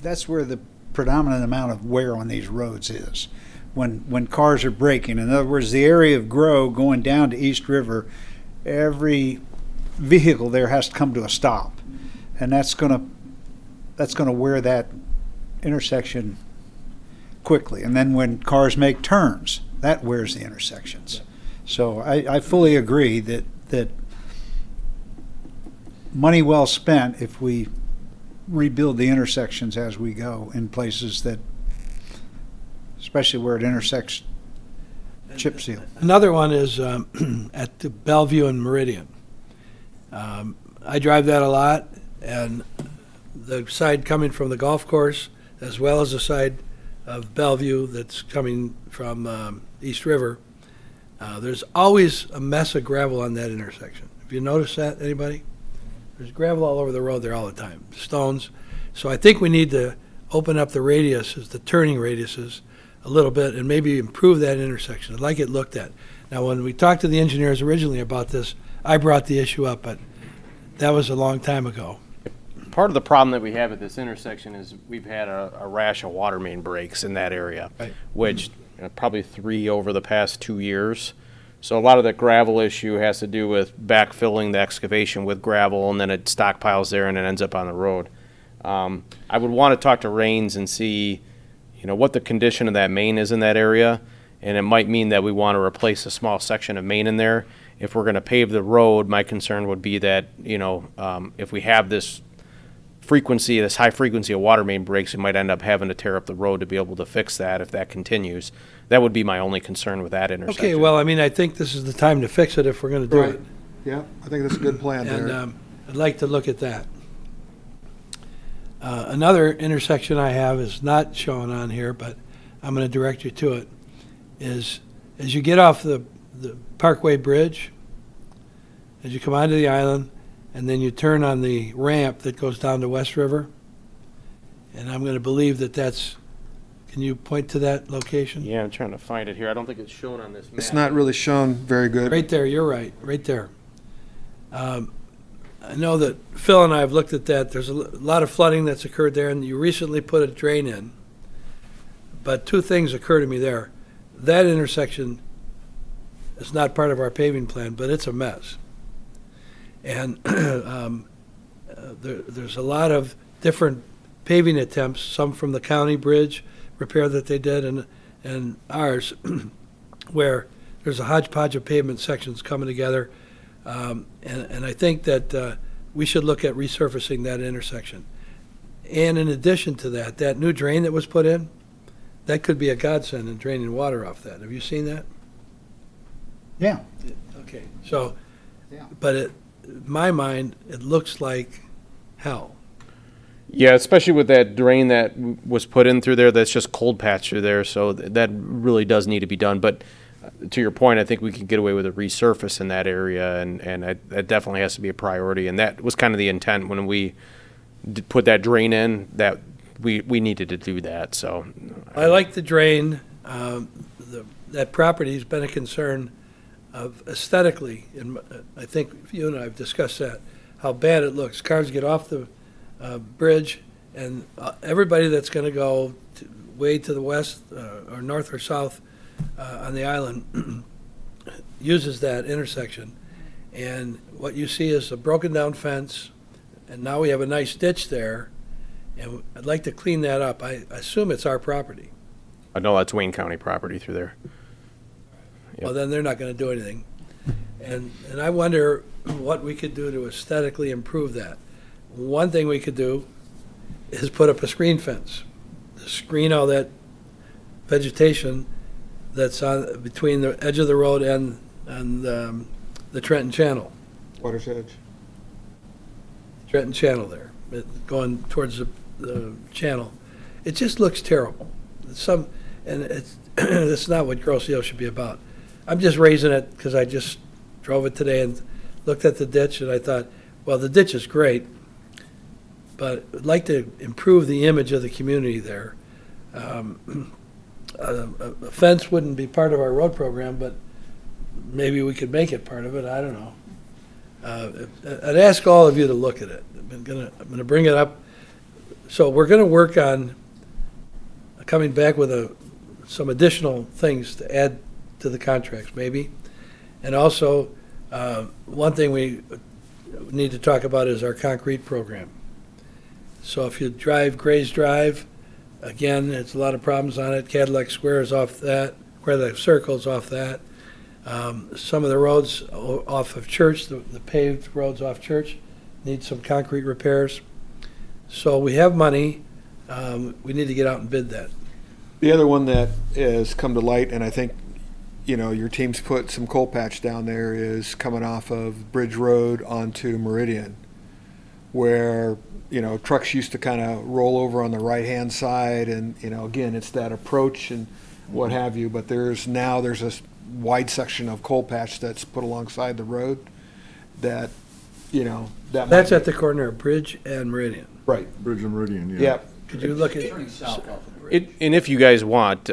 that's where the predominant amount of wear on these roads is. When cars are braking, in other words, the area of Grow going down to East River, every vehicle there has to come to a stop, and that's gonna wear that intersection quickly. And then when cars make turns, that wears the intersections. So I fully agree that money well spent if we rebuild the intersections as we go in places that, especially where it intersects chip seal. Another one is at the Bellevue and Meridian. I drive that a lot, and the side coming from the golf course, as well as the side of Bellevue that's coming from East River, there's always a mess of gravel on that intersection. Have you noticed that, anybody? There's gravel all over the road there all the time, stones. So I think we need to open up the radiuses, the turning radiuses, a little bit, and maybe improve that intersection. I'd like it looked at. Now, when we talked to the engineers originally about this, I brought the issue up, but that was a long time ago. Part of the problem that we have at this intersection is we've had a rash of water main breaks in that area, Right. which probably 3 over the past 2 years. So a lot of the gravel issue has to do with backfilling the excavation with gravel, and then it stockpiles there and it ends up on the road. I would want to talk to Rains and see, what the condition of that main is in that area, and it might mean that we want to replace a small section of main in there. If we're going to pave the road, my concern would be that, if we have this high frequency of water main breaks, we might end up having to tear up the road to be able to fix that if that continues. That would be my only concern with that intersection. Okay, well, I think this is the time to fix it if we're going to do Right. it. Yeah, I think that's a good plan And there. I'd like to look at that. Another intersection I have is not shown on here, but I'm going to direct you to it, is as you get off the Parkway Bridge, as you come onto the island, and then you turn on the ramp that goes down to West River, and I'm going to believe that's, can you point to that location? Yeah, I'm trying to find it here. I don't think it's shown on this map. It's not really shown very good. Right there, you're right, right there. I know that Phil and I have looked at that. There's a lot of flooding that's occurred there, and you recently put a drain in. But two things occur to me there. That intersection is not part of our paving plan, but it's a mess. And there's a lot of different paving attempts, some from the county bridge repair that they did, and ours, where there's a hodgepodge of pavement sections coming together. And I think that we should look at resurfacing that intersection. And in addition to that, that new drain that was put in, that could be a godsend in draining water off that. Have you seen that? Yeah. Okay, so, Yeah. but in my mind, it looks like hell. Yeah, especially with that drain that was put in through there, that's just cold patch through there, so that really does need to be done. But to your point, I think we can get away with a resurface in that area, and that definitely has to be a priority. And that was kind of the intent when we put that drain in, that we needed to do that, so. I like the drain. That property's been a concern of aesthetically, and I think you and I have discussed that, how bad it looks. Cars get off the bridge, and everybody that's going to go way to the west or north or south on the island uses that intersection. And what you see is a broken down fence, and now we have a nice ditch there, and I'd like to clean that up. I assume it's our property. I know that's Wayne County property through there. Yep. Well, then they're not going to do anything. And I wonder what we could do to aesthetically improve that. One thing we could do is put up a screen fence to screen all that vegetation that's on between the edge of the road and the Trenton Channel. Water's Edge. Trenton Channel there, going towards the channel. It just looks terrible. And it's that's not what Grosse Ile should be about. I'm just raising it because I just drove it today and looked at the ditch, and I thought, well, the ditch is great, but I'd like to improve the image of the community there. A fence wouldn't be part of our road program, but maybe we could make it part of it. I don't know. I'd ask all of you to look at it. I'm gonna bring it up. So we're gonna work on coming back with some additional things to add to the contracts, maybe. And also, one thing we need to talk about is our concrete program. So if you drive Gray's Drive, Again, it's a lot of problems on it. Cadillac Square is off that, Cadillac Circle's off that. Some of the roads off of Church, the paved roads off Church, need some concrete repairs. So we have money. We need to get out and bid that. The other one that has come to light, and I think, you know, your team's put some coal patch down there, is coming off of Bridge Road onto Meridian, where, you know, trucks used to kind of roll over on the right-hand side, and, you know, again, it's that approach and what have you, but there's a wide section of coal patch that's put alongside the road that, you know, that might That's be- at the corner of Bridge and Meridian. Right, Bridge and Meridian, yeah. yep. Could you look at, Turning south off of the bridge. And if you guys want,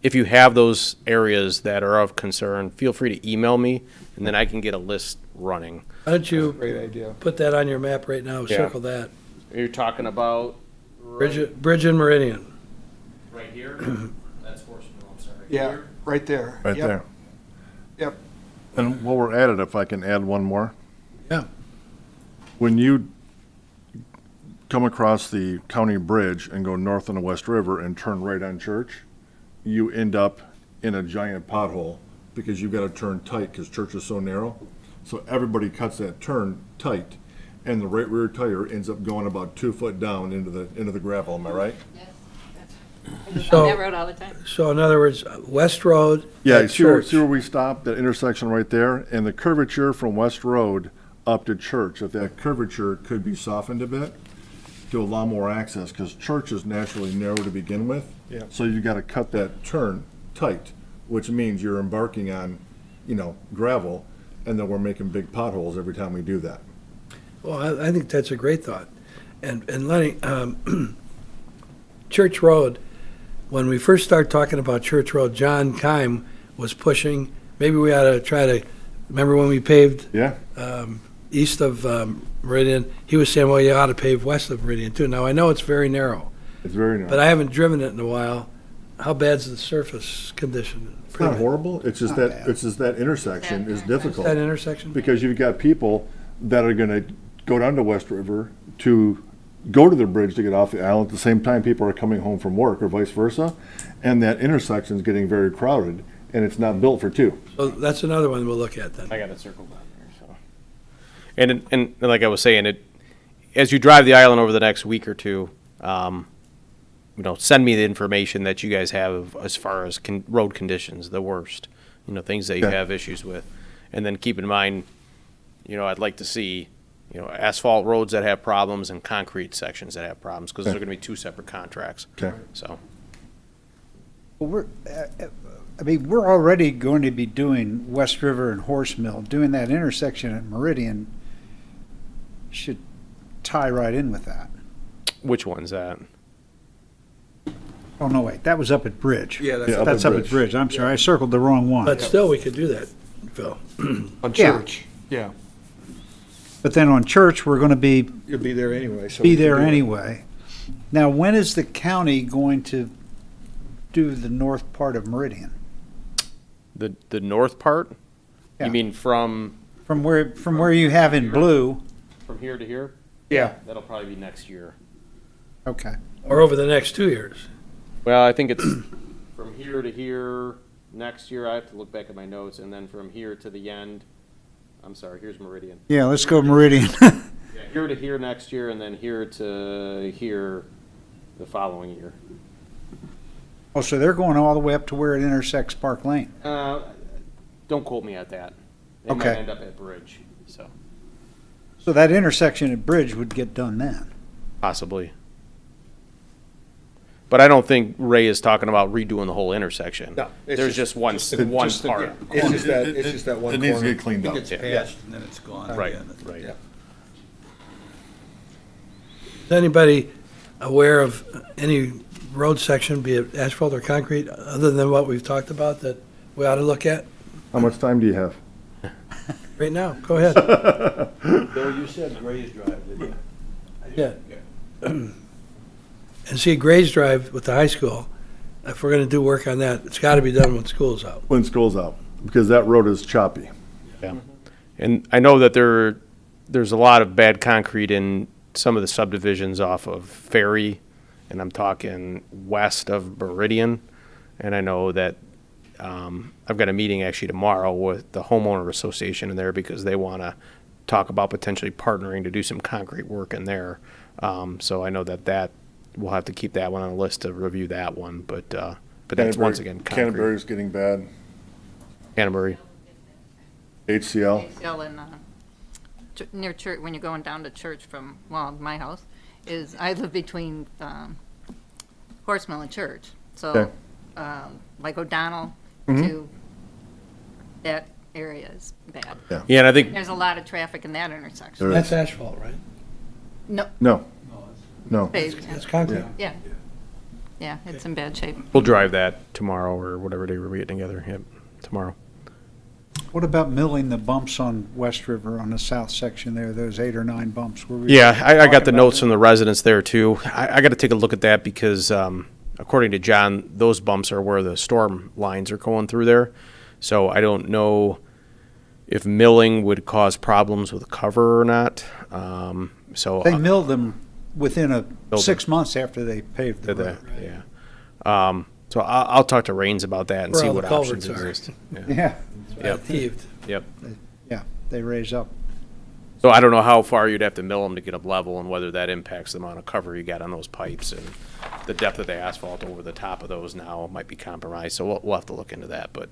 if you have those areas that are of concern, feel free to email me, and then I can get a list running. why don't you Great idea. put that on your map right now, Yeah. circle that. You're talking about Bridge and Meridian. right here? That's Horsesmill, I'm sorry. Yeah, right there. Right Yep, there. Yep. And while we're at it, if I can add one more. Yeah. When you come across the county bridge and go north on the West River and turn right on Church, you end up in a giant pothole because you've got to turn tight because Church is so narrow. So everybody cuts that turn tight, and the right rear tire ends up going about 2 foot down into the gravel. Am I right? I go So- down that road all the time. So in other words, West Road Yeah, at see where Church. we stopped, that intersection right there, and the curvature from West Road up to Church, if that curvature could be softened a bit to allow more access, because Church is naturally narrow to begin with. Yeah. So you gotta cut that turn tight, which means you're embarking on, you know, gravel, and then we're making big potholes every time we do that. Well, I think that's a great thought. And Lenny, Church Road, when we first started talking about Church Road, John Keim was pushing, maybe we ought to try to, remember when we paved Yeah? east of Meridian? He was saying, well, you ought to pave west of Meridian too. Now, I know it's very narrow, It's very narrow. but I haven't driven it in a while. How bad's the surface condition? It's not horrible, it's just Not that, bad. it's just that intersection is difficult. That intersection? Because you've got people that are gonna go down to West River to go to the bridge to get off the island, at the same time people are coming home from work, or vice versa, and that intersection's getting very crowded, and it's not built for two. So that's another one we'll look at then. I got it circled down there, so. And like I was saying, as you drive the island over the next week or two, you know, send me the information that you guys have as far as road conditions, the worst, you know, things that you Okay. have issues with. And then keep in mind, you know, I'd like to see, you know, asphalt roads that have problems and concrete sections that have problems, because those are gonna be two separate contracts. Okay. So, Well, we're already going to be doing West River and Horse Mill. Doing that intersection at Meridian should tie right in with that. which one's that? Oh, no, wait, that was up at Bridge. Yeah, Yeah, That's up at Bridge. I'm sorry, I circled the wrong one. But still, we could do that, Phil. On Yeah. Church, yeah. But then on Church, we're going to be You'll be there anyway, so. we can there do it. anyway. Now, when is the county going to do the north part of Meridian? The north part? Yeah. You mean from From where you have in blue? here to here? Yeah. That'll probably be next year. Okay. Or over the next 2 years. Well, I think it's from here to here next year. I have to look back at my notes, and then from here to the end. I'm sorry, here's Meridian. Yeah, let's go Meridian. Yeah, here to here next year, and then here to here the following year. Oh, so they're going all the way up to where it intersects Park Lane? Don't quote me at that. They might Okay. end up at Bridge, so So that intersection at Bridge would get done then? possibly. But I don't think Ray is talking about redoing the whole intersection. No, it's There's just one the- one just the- part. yeah, It's just that, it's just that one It needs to corner. get cleaned up. It gets Yeah. passed and then it's gone Right, again. right. Yeah. Is anybody aware of any road section, be it asphalt or concrete, other than what we've talked about, that we ought to look at How much time do you have? right now? Go ahead. Bill, you said Gray's Drive, didn't you? Yeah. And see, Grays Drive with the high school, if we're gonna do work on that, it's gotta be done when school's out. When school's out, because that road is choppy. Yeah. And I know that there's a lot of bad concrete in some of the subdivisions off of Ferry and I'm talking west of Meridian. And I know that I've got a meeting actually tomorrow with the homeowner association in there because they want to talk about potentially partnering to do some concrete work in there. So I know that we'll have to keep that one on the list to review that one. But that's once again concrete. Canterbury's getting bad. Canterbury. HCL. Hill in, near church, when you're going down to church from, well, my house, I live between Horse Mill and Church. So, Okay. like O'Donnell to that area is bad. Yeah, and I think There's a lot of traffic in that intersection. There That's asphalt, right? No, No. paved, It's concrete. yeah. Yeah, it's in bad shape. we'll drive that tomorrow or whatever day we're getting together. Yep, tomorrow. What about milling the bumps on West River on the south section there, those 8 or 9 bumps? Were we Yeah, I got talking the about notes that? from the residents there too. I got to take a look at that because according to John, those bumps are where the storm lines are going through there. So I don't know if milling would cause problems with cover or not. So They milled them within Milled 6 months after they paved the did road. that, yeah. So I'll talk to Rains about that and Where see all what the options culverts are. exist. Yeah. Yeah, Yep. Heaved. Yep. yeah, they raise up. So I don't know how far you'd have to mill them to get them level and whether that impacts the amount of cover you got on those pipes and the depth of the asphalt over the top of those now might be compromised. So we'll have to look into that, but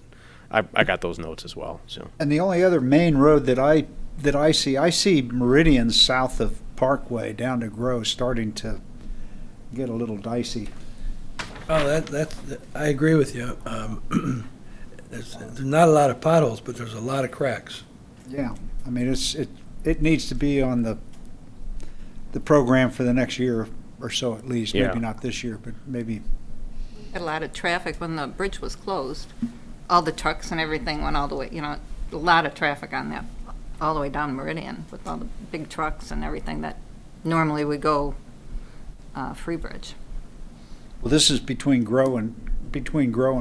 I got those notes as well, so. And the only other main road that I see Meridian south of Parkway down to Grove starting to get a little dicey. Oh, I agree with you. There's not a lot of potholes, but there's a lot of cracks. Yeah, I mean, it needs to be on the program for the next year or so at least. Yeah. Maybe not this year, but maybe. Had a lot of traffic when the bridge was closed. All the trucks and everything went all the way, a lot of traffic on that, all the way down Meridian with all the big trucks and everything that normally would go Freebridge. Well, this is between Grow and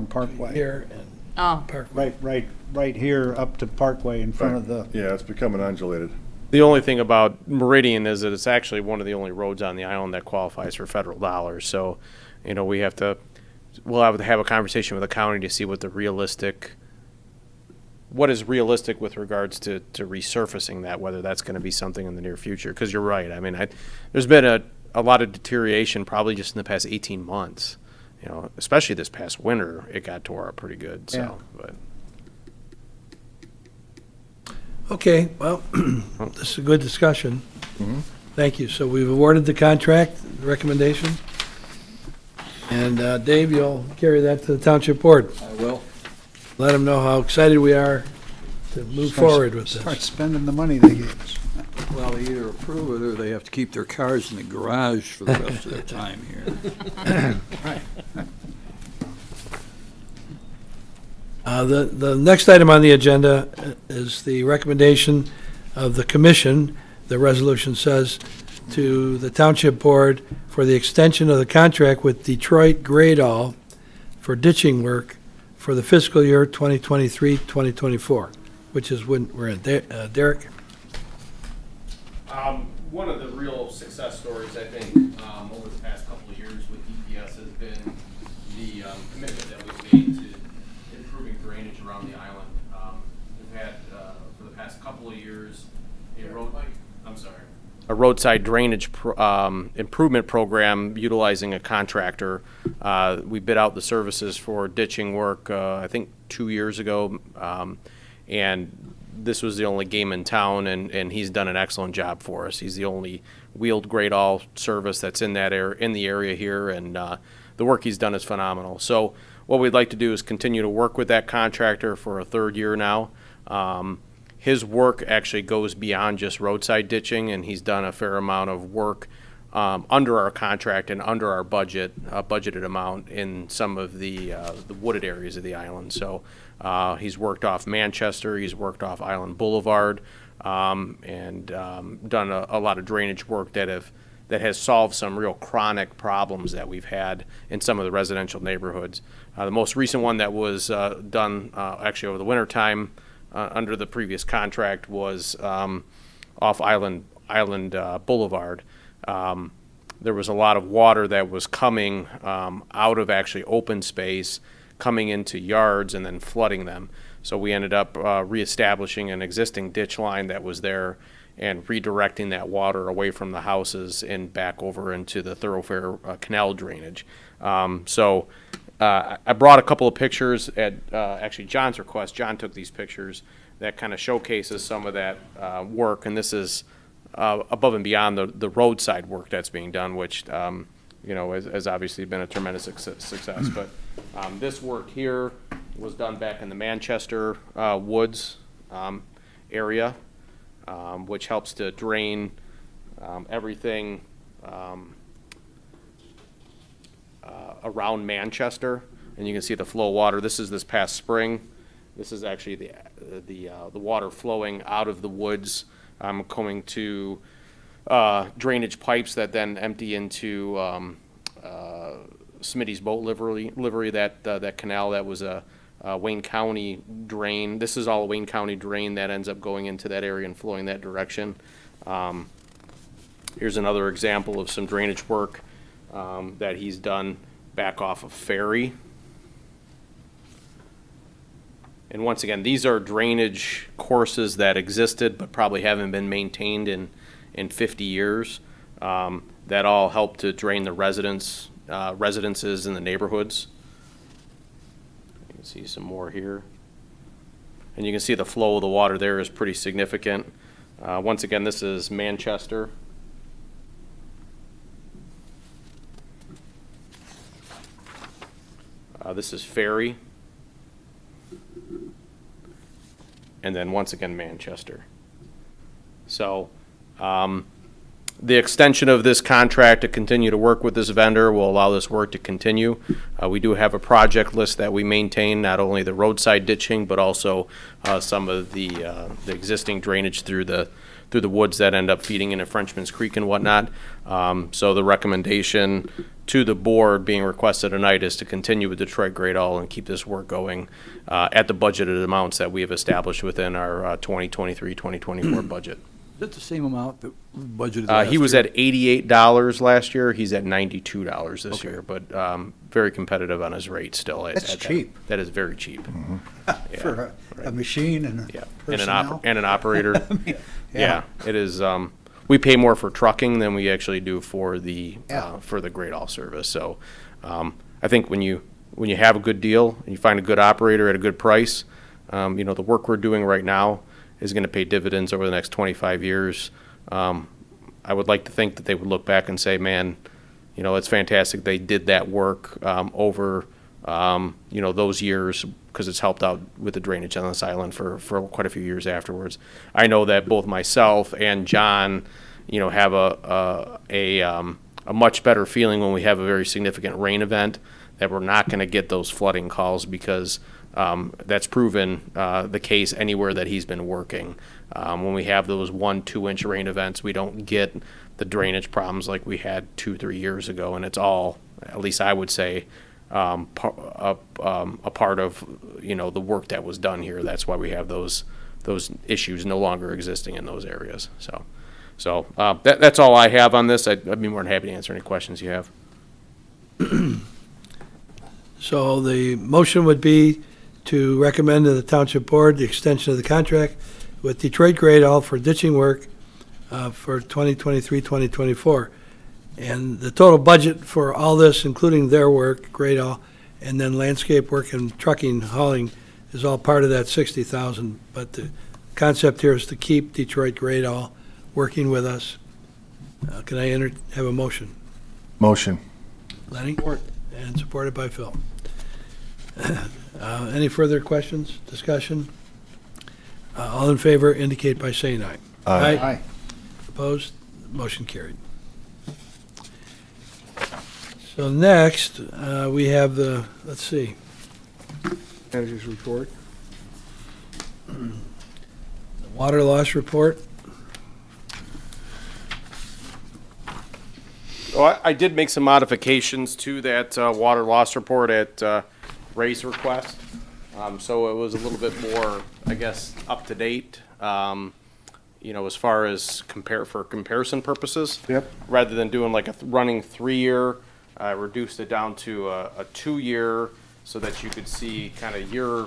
Parkway. Here and Oh, Park. Right here up to Parkway in front of the. Yeah, it's becoming undulated. The only thing about Meridian is that it's actually one of the only roads on the island that qualifies for federal dollars. So, we'll have to have a conversation with the county to see what is realistic with regards to resurfacing that, whether that's going to be something in the near future. Because you're right. I mean, there's been a lot of deterioration probably just in the past 18 months. Especially this past winter, it got tore up pretty good. So, Yeah. but. Okay, well, this is a good discussion. Thank you. So we've awarded the contract, the recommendation. And Dave, you'll carry that to the township board. I will. Let them know how excited we are to move forward with Start this. spending the money they gave us. Well, they either approve it or they have to keep their cars in the garage for the rest of their time here. The next item on the agenda is the recommendation of the commission, the resolution says, to the township board for the extension of the contract with Detroit Gradall for ditching work for the fiscal year 2023-2024, which is when we're in. Derek? One of the real success stories, I think, over the past couple of years with DPS has been the commitment that we've made to improving drainage around the island. We've had, for the past couple of years, a roadside drainage improvement program utilizing a contractor. We bid out the services for ditching work, I think 2 years ago, and this was the only game in town, and he's done an excellent job for us. He's the only wheeled grade all service that's in that in the area here, and the work he's done is phenomenal. So what we'd like to do is continue to work with that contractor for a third year now. His work actually goes beyond just roadside ditching, and he's done a fair amount of work under our contract and under our budgeted amount in some of the wooded areas of the island. So he's worked off Manchester, he's worked off Island Boulevard, and done a lot of drainage work that has solved some real chronic problems that we've had in some of the residential neighborhoods. The most recent one that was done actually over the winter time under the previous contract was off Island Boulevard. there was a lot of water that was coming out of actually open space, coming into yards and then flooding them. So we ended up reestablishing an existing ditch line that was there and redirecting that water away from the houses and back over into the thoroughfare canal drainage. I brought a couple of pictures at actually John's request. John took these pictures that kind of showcases some of that work, and this is above and beyond the roadside work that's being done, which has obviously been a tremendous success. But this work here was done back in the Manchester Woods area, which helps to drain everything around Manchester, and you can see the flow of water. This is this past spring. This is actually the water flowing out of the woods, coming to drainage pipes that then empty into Smitty's boat livery. That canal that was a Wayne County drain. This is all a Wayne County drain that ends up going into that area and flowing that direction. Here's another example of some drainage work that he's done back off of Ferry. And once again, these are drainage courses that existed but probably haven't been maintained in 50 years. That all help to drain the residences in the neighborhoods. You can see some more here. And you can see the flow of the water there is pretty significant. Once again, this is Manchester. This is Ferry. And then once again, Manchester. So the extension of this contract to continue to work with this vendor will allow this work to continue. We do have a project list that we maintain, not only the roadside ditching, but also some of the existing drainage through the woods that end up feeding into Frenchman's Creek and whatnot. So the recommendation to the board being requested tonight is to continue with Detroit Great All and keep this work going at the budgeted amounts that we have established within our 2023-2024 budget. Is that the same amount that we budgeted last year? He was at $88 last year. He's at $92 this year, but very competitive on his rate still. That's cheap. That is very cheap. For a machine and Yeah, personnel. and an operator. Yeah. It is. We pay more for trucking than we actually do for the Yeah. Great All service. So, I think when you have a good deal and you find a good operator at a good price, the work we're doing right now is going to pay dividends over the next 25 years. I would like to think that they would look back and say, man, it's fantastic they did that work over those years, because it's helped out with the drainage on this island for quite a few years afterwards. I know that both myself and John, have a much better feeling when we have a very significant rain event that we're not going to get those flooding calls, because that's proven the case anywhere that he's been working. When we have those 1-2 inch rain events, we don't get the drainage problems like we had 2-3 years ago, and it's all, at least I would say, a part of the work that was done here. That's why we have those issues no longer existing in those areas. So that's all I have on this. I'd be more than happy to answer any questions you have. So the motion would be to recommend to the Township Board the extension of the contract with Detroit Great All for ditching work for 2023-2024. And the total budget for all this, including their work, Great All, and then landscape work and trucking, hauling, is all part of that $60,000. But the concept here is to keep Detroit Great All working with us. Can I have a motion? Motion. Lenny? And supported by Phil. Any further questions, discussion? All in favor indicate by saying aye. Aye. Opposed? Motion carried. So next, we have the, let's see, Manager's report. the water loss report. So I did make some modifications to that water loss report at Ray's request. So it was a little bit more, I guess, up to date. you know, as far as for comparison purposes. Yep. Rather than doing like a running 3-year, I reduced it down to a 2-year so that you could see kind of year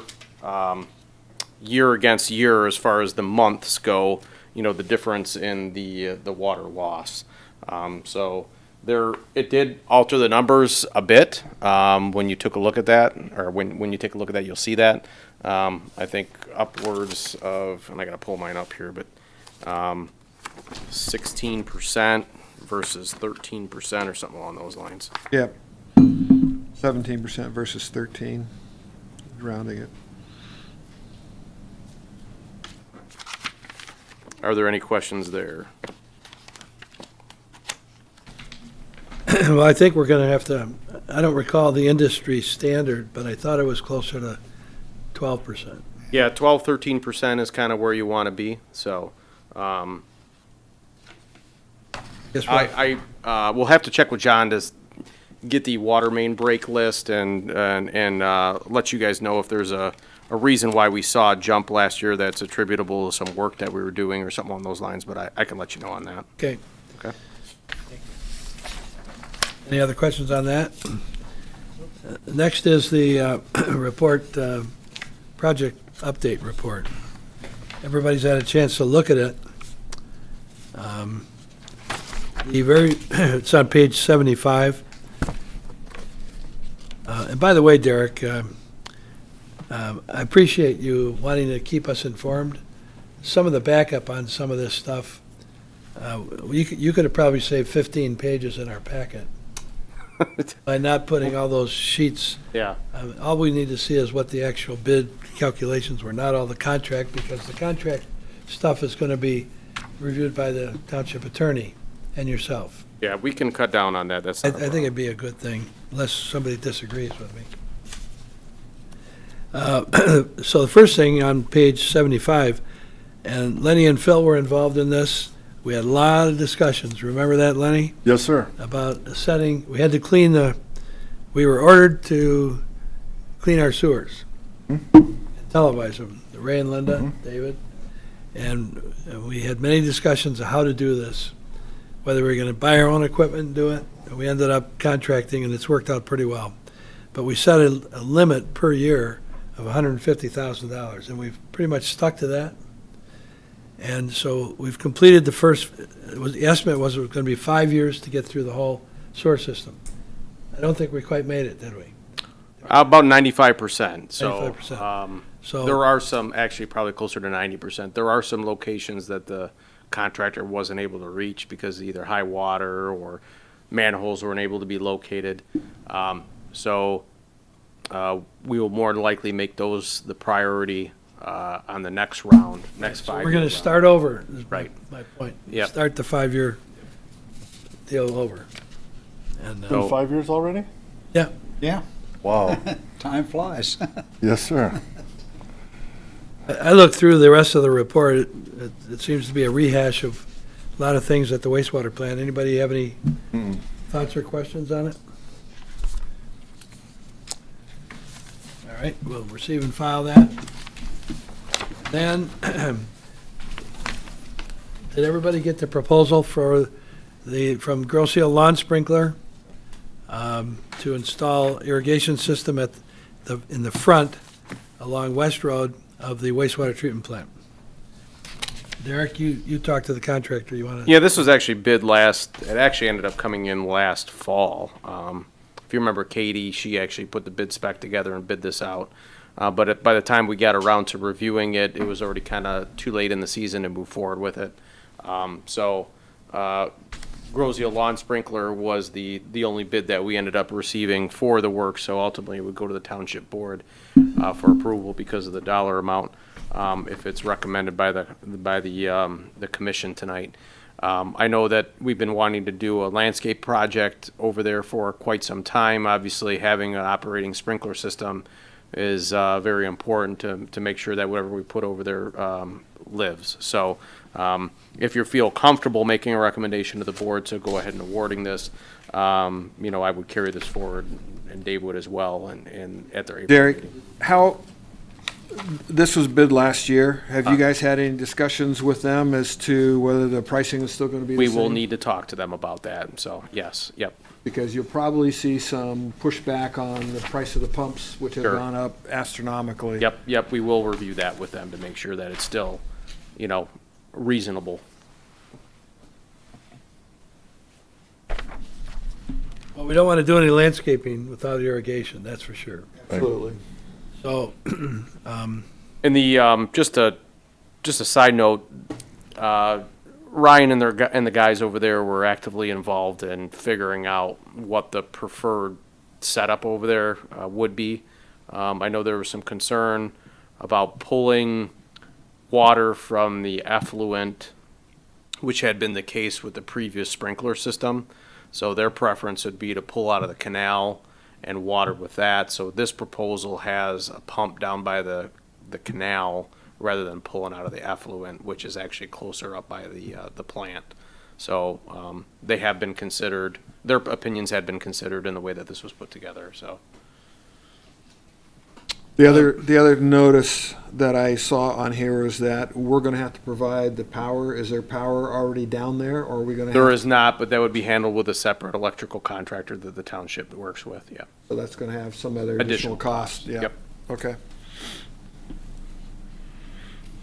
against year as far as the months go, you know, the difference in the water loss. So it did alter the numbers a bit when you took a look at that, or when you take a look at that, you'll see that. I think upwards of, and I gotta pull mine up here, but 16% versus 13% or something along those lines. Yep. 17% versus 13, rounding it. Are there any questions there? Well, I think we're going to have to, I don't recall the industry standard, but I thought it was closer to 12%. Yeah, 12, 13% is kind of where you want to be, so. Guess what? We'll have to check with John to get the water main break list and let you guys know if there's a reason why we saw a jump last year that's attributable to some work that we were doing or something along those lines, but I can let you know on that. Okay. Okay. Any other questions on that? Next is the report, project update report. Everybody's had a chance to look at it. It's on page 75. And by the way, Derek, I appreciate you wanting to keep us informed. Some of the backup on some of this stuff, you could have probably saved 15 pages in our packet by not putting all those sheets. Yeah. All we need to see is what the actual bid calculations were, not all the contract, because the contract stuff is going to be reviewed by the township attorney and yourself. Yeah, we can cut down on that. That's I not a think problem. it'd be a good thing, unless somebody disagrees with me. So the first thing on page 75, and Lenny and Phil were involved in this. We had a lot of discussions. Remember that, Lenny? Yes, sir. About setting, we had to clean we were ordered to clean our sewers. Televise them, Ray and Linda, David. And we had many discussions of how to do this, whether we were going to buy our own equipment and do it. And we ended up contracting, and it's worked out pretty well. But we set a limit per year of $150,000, and we've pretty much stuck to that. And so we've completed the first, the estimate was it was going to be 5 years to get through the whole sewer system. I don't think we quite made it, did we? About 95%. So, 95%. So there are some, actually probably closer to 90%. There are some locations that the contractor wasn't able to reach because of either high water or manholes weren't able to be located. So we will more than likely make those the priority on the next round, next 5 years. we're going to start over, is Right. my point. Yep. Start the 5-year deal over. And, Been 5 years already? yeah, Yeah, Wow. time flies. Yes, sir. I looked through the rest of the report. It seems to be a rehash of a lot of things at the wastewater plant. Anybody have any thoughts or questions on it? All right, we'll receive and file that. Then, did everybody get the proposal from Girl Seal Lawn Sprinkler to install irrigation system in the front along West Road of the wastewater treatment plant? Derek, you talked to the contractor. You want to? Yeah, this was actually bid it actually ended up coming in last fall. If you remember Katie, she actually put the bid spec together and bid this out. But by the time we got around to reviewing it, it was already kind of too late in the season to move forward with it. Grozio Lawn Sprinkler was the only bid that we ended up receiving for the work, so ultimately it would go to the township board for approval because of the dollar amount, if it's recommended by the commission tonight. I know that we've been wanting to do a landscape project over there for quite some time. Obviously, having an operating sprinkler system is very important to make sure that whatever we put over there lives. So if you feel comfortable making a recommendation to the board to go ahead and awarding this, I would carry this forward, and Dave would as well, and at their April Derek, meeting. how, this was bid last year. Have you guys had any discussions with them as to whether the pricing is still going to be the We same? will need to talk to them about that, so, yes, yep. Because you'll probably see some pushback on the price of the pumps, which have Sure. gone up astronomically. Yep, we will review that with them to make sure that it's still, reasonable. Well, we don't want to do any landscaping without irrigation, that's for sure. Absolutely. So, And the, just a side note, Ryan and the guys over there were actively involved in figuring out what the preferred setup over there would be. I know there was some concern about pulling water from the effluent, which had been the case with the previous sprinkler system. So their preference would be to pull out of the canal and water with that. So this proposal has a pump down by the canal rather than pulling out of the effluent, which is actually closer up by the plant. So they have been considered, their opinions had been considered in the way that this was put together, so. The other notice that I saw on here is that we're going to have to provide the power. Is there power already down there, or are we going to? There is not, but that would be handled with a separate electrical contractor that the township works with, yeah. So that's going to have some other additional cost. Yeah. Yep. Okay.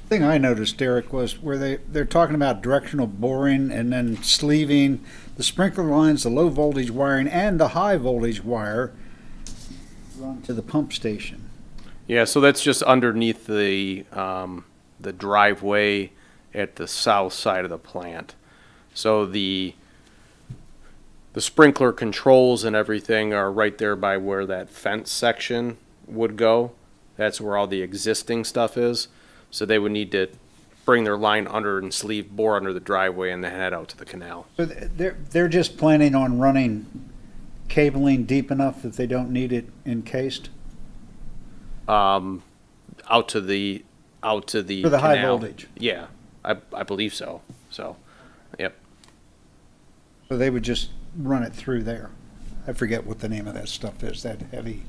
Thing I noticed, Derek, was where they're talking about directional boring and then sleeving the sprinkler lines, the low voltage wiring, and the high voltage wire run to the pump station. Yeah, so that's just underneath the driveway at the south side of the plant. So the sprinkler controls and everything are right there by where that fence section would go. That's where all the existing stuff is. So they would need to bring their line under and sleeve bore under the driveway and then head out to the canal. So they're just planning on running cabling deep enough that they don't need it encased? Out to the For the high canal. voltage? Yeah, I believe so. So, yep. So they would just run it through there? I forget what the name of that stuff is, that heavy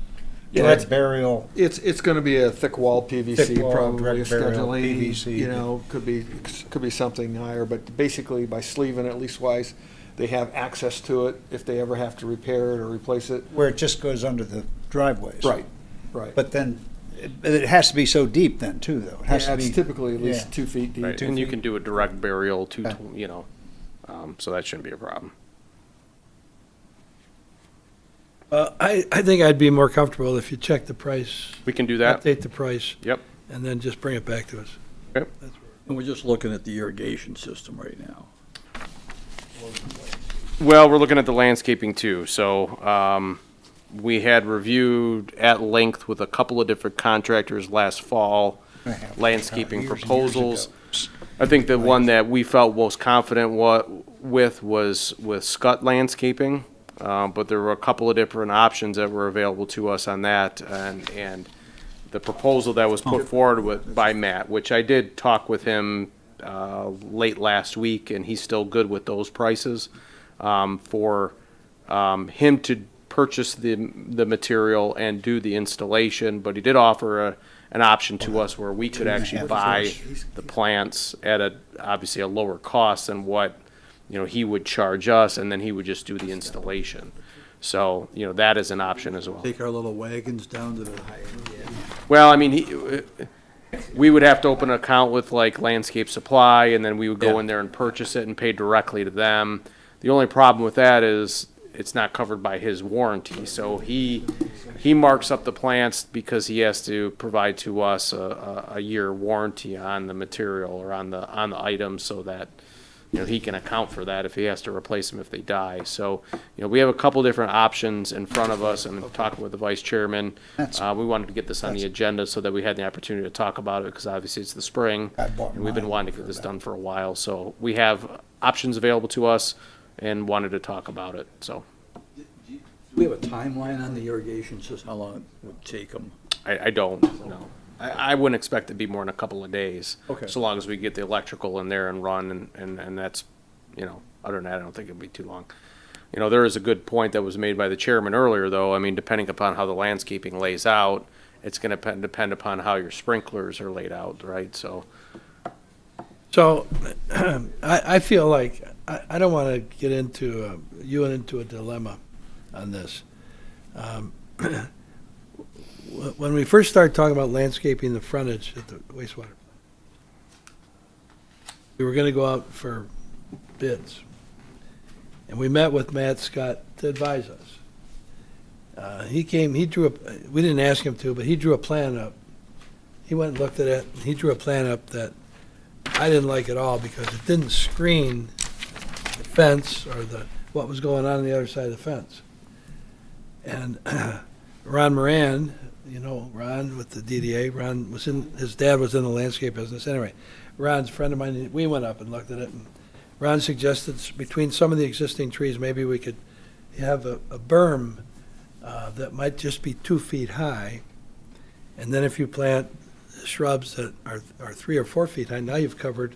direct burial. It's going to be a thick wall PVC, Thick wall, probably direct burial scheduling. PVC. Could be something higher, but basically by sleeving it leastwise, they have access to it if they ever have to repair it or replace it. Where it just goes under the driveways. Right. But then, it has to be so deep then, too, though. It has to It's be. typically at least yeah. 2 feet deep. Right. 2 And you feet. can do a direct burial, Okay. so that shouldn't be a problem. I think I'd be more comfortable if you check the price, We can do that. update the price, Yep. and then just bring it back to us. Yep. And we're just looking at the irrigation system right now. Well, we're looking at the landscaping too. So we had reviewed at length with a couple of different contractors last fall, landscaping Years and years proposals. ago. I think the one that we felt most confident with was with Scott Landscaping. But there were a couple of different options that were available to us on that, and the proposal that was put forward by Matt, which I did talk with him late last week, and he's still good with those prices. For him to purchase the material and do the installation, but he did offer an option to us where we could actually buy the plants at obviously a lower cost than what he would charge us, and then he would just do the installation. So, that is an option as well. Take our little wagons down to the, Well, I mean, we would have to open an account with like Landscape Supply, and then we would go in there and purchase it and pay directly to them. The only problem with that is it's not covered by his warranty. So he marks up the plants because he has to provide to us a year warranty on the material or on the items, so that he can account for that if he has to replace them if they die. So, we have a couple different options in front of us, and talking with the vice chairman, we wanted to get this on the agenda so that we had the opportunity to talk about it, because obviously it's the spring, and we've been wanting to get this done for a while. So we have options available to us and wanted to talk about it, so. do we have a timeline on the irrigation system, how long it would take them? I don't know. I wouldn't expect it to be more than a couple of days. Okay. So long as we get the electrical in there and run, and that's, other than that, I don't think it'll be too long. There is a good point that was made by the chairman earlier, though. I mean, depending upon how the landscaping lays out, It's gonna depend upon how your sprinklers are laid out, right? So, I feel like, I don't want to get into, you into a dilemma on this. When we first started talking about landscaping the frontage at the wastewater, we were going to go out for bids. And we met with Matt Scott to advise us. He came, we didn't ask him to, but he drew a plan up. He went and looked at it, and he drew a plan up that I didn't like at all because it didn't screen the fence or what was going on the other side of the fence. And Ron Moran, you know, Ron with the DDA, his dad was in the landscape business. Anyway, Ron's a friend of mine, we went up and looked at it, and Ron suggested between some of the existing trees, maybe we could have a berm that might just be 2 feet high, and then if you plant shrubs that are 3 or 4 feet high, now you've covered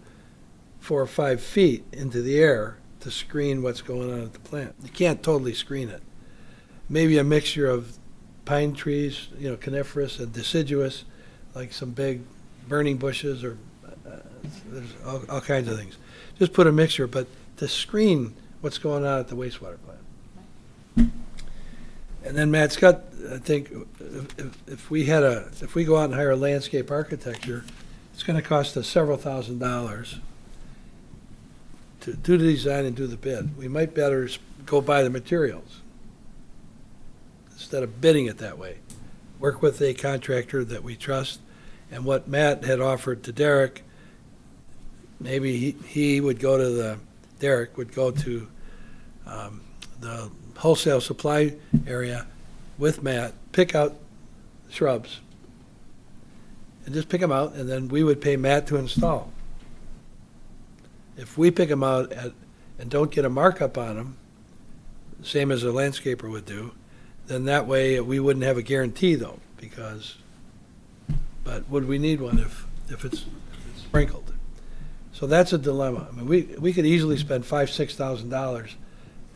4 or 5 feet into the air to screen what's going on at the plant. You can't totally screen it. Maybe a mixture of pine trees, you know, coniferous and deciduous, like some big burning bushes, or there's all kinds of things. Just put a mixture, but to screen what's going on at the wastewater plant. And then Matt Scott, I think, if we go out and hire a landscape architecture, it's going to cost us several $1,000s to do the design and do the bid. We might better go buy the materials instead of bidding it that way. Work with a contractor that we trust, and what Matt had offered to Derek, maybe he would go to Derek would go to the wholesale supply area with Matt, pick out shrubs, and just pick them out, and then we would pay Matt to install. If we pick them out and don't get a markup on them, same as a landscaper would do, then that way we wouldn't have a guarantee though, but would we need one if it's sprinkled? So that's a dilemma. I mean, we could easily spend $5,000-6,000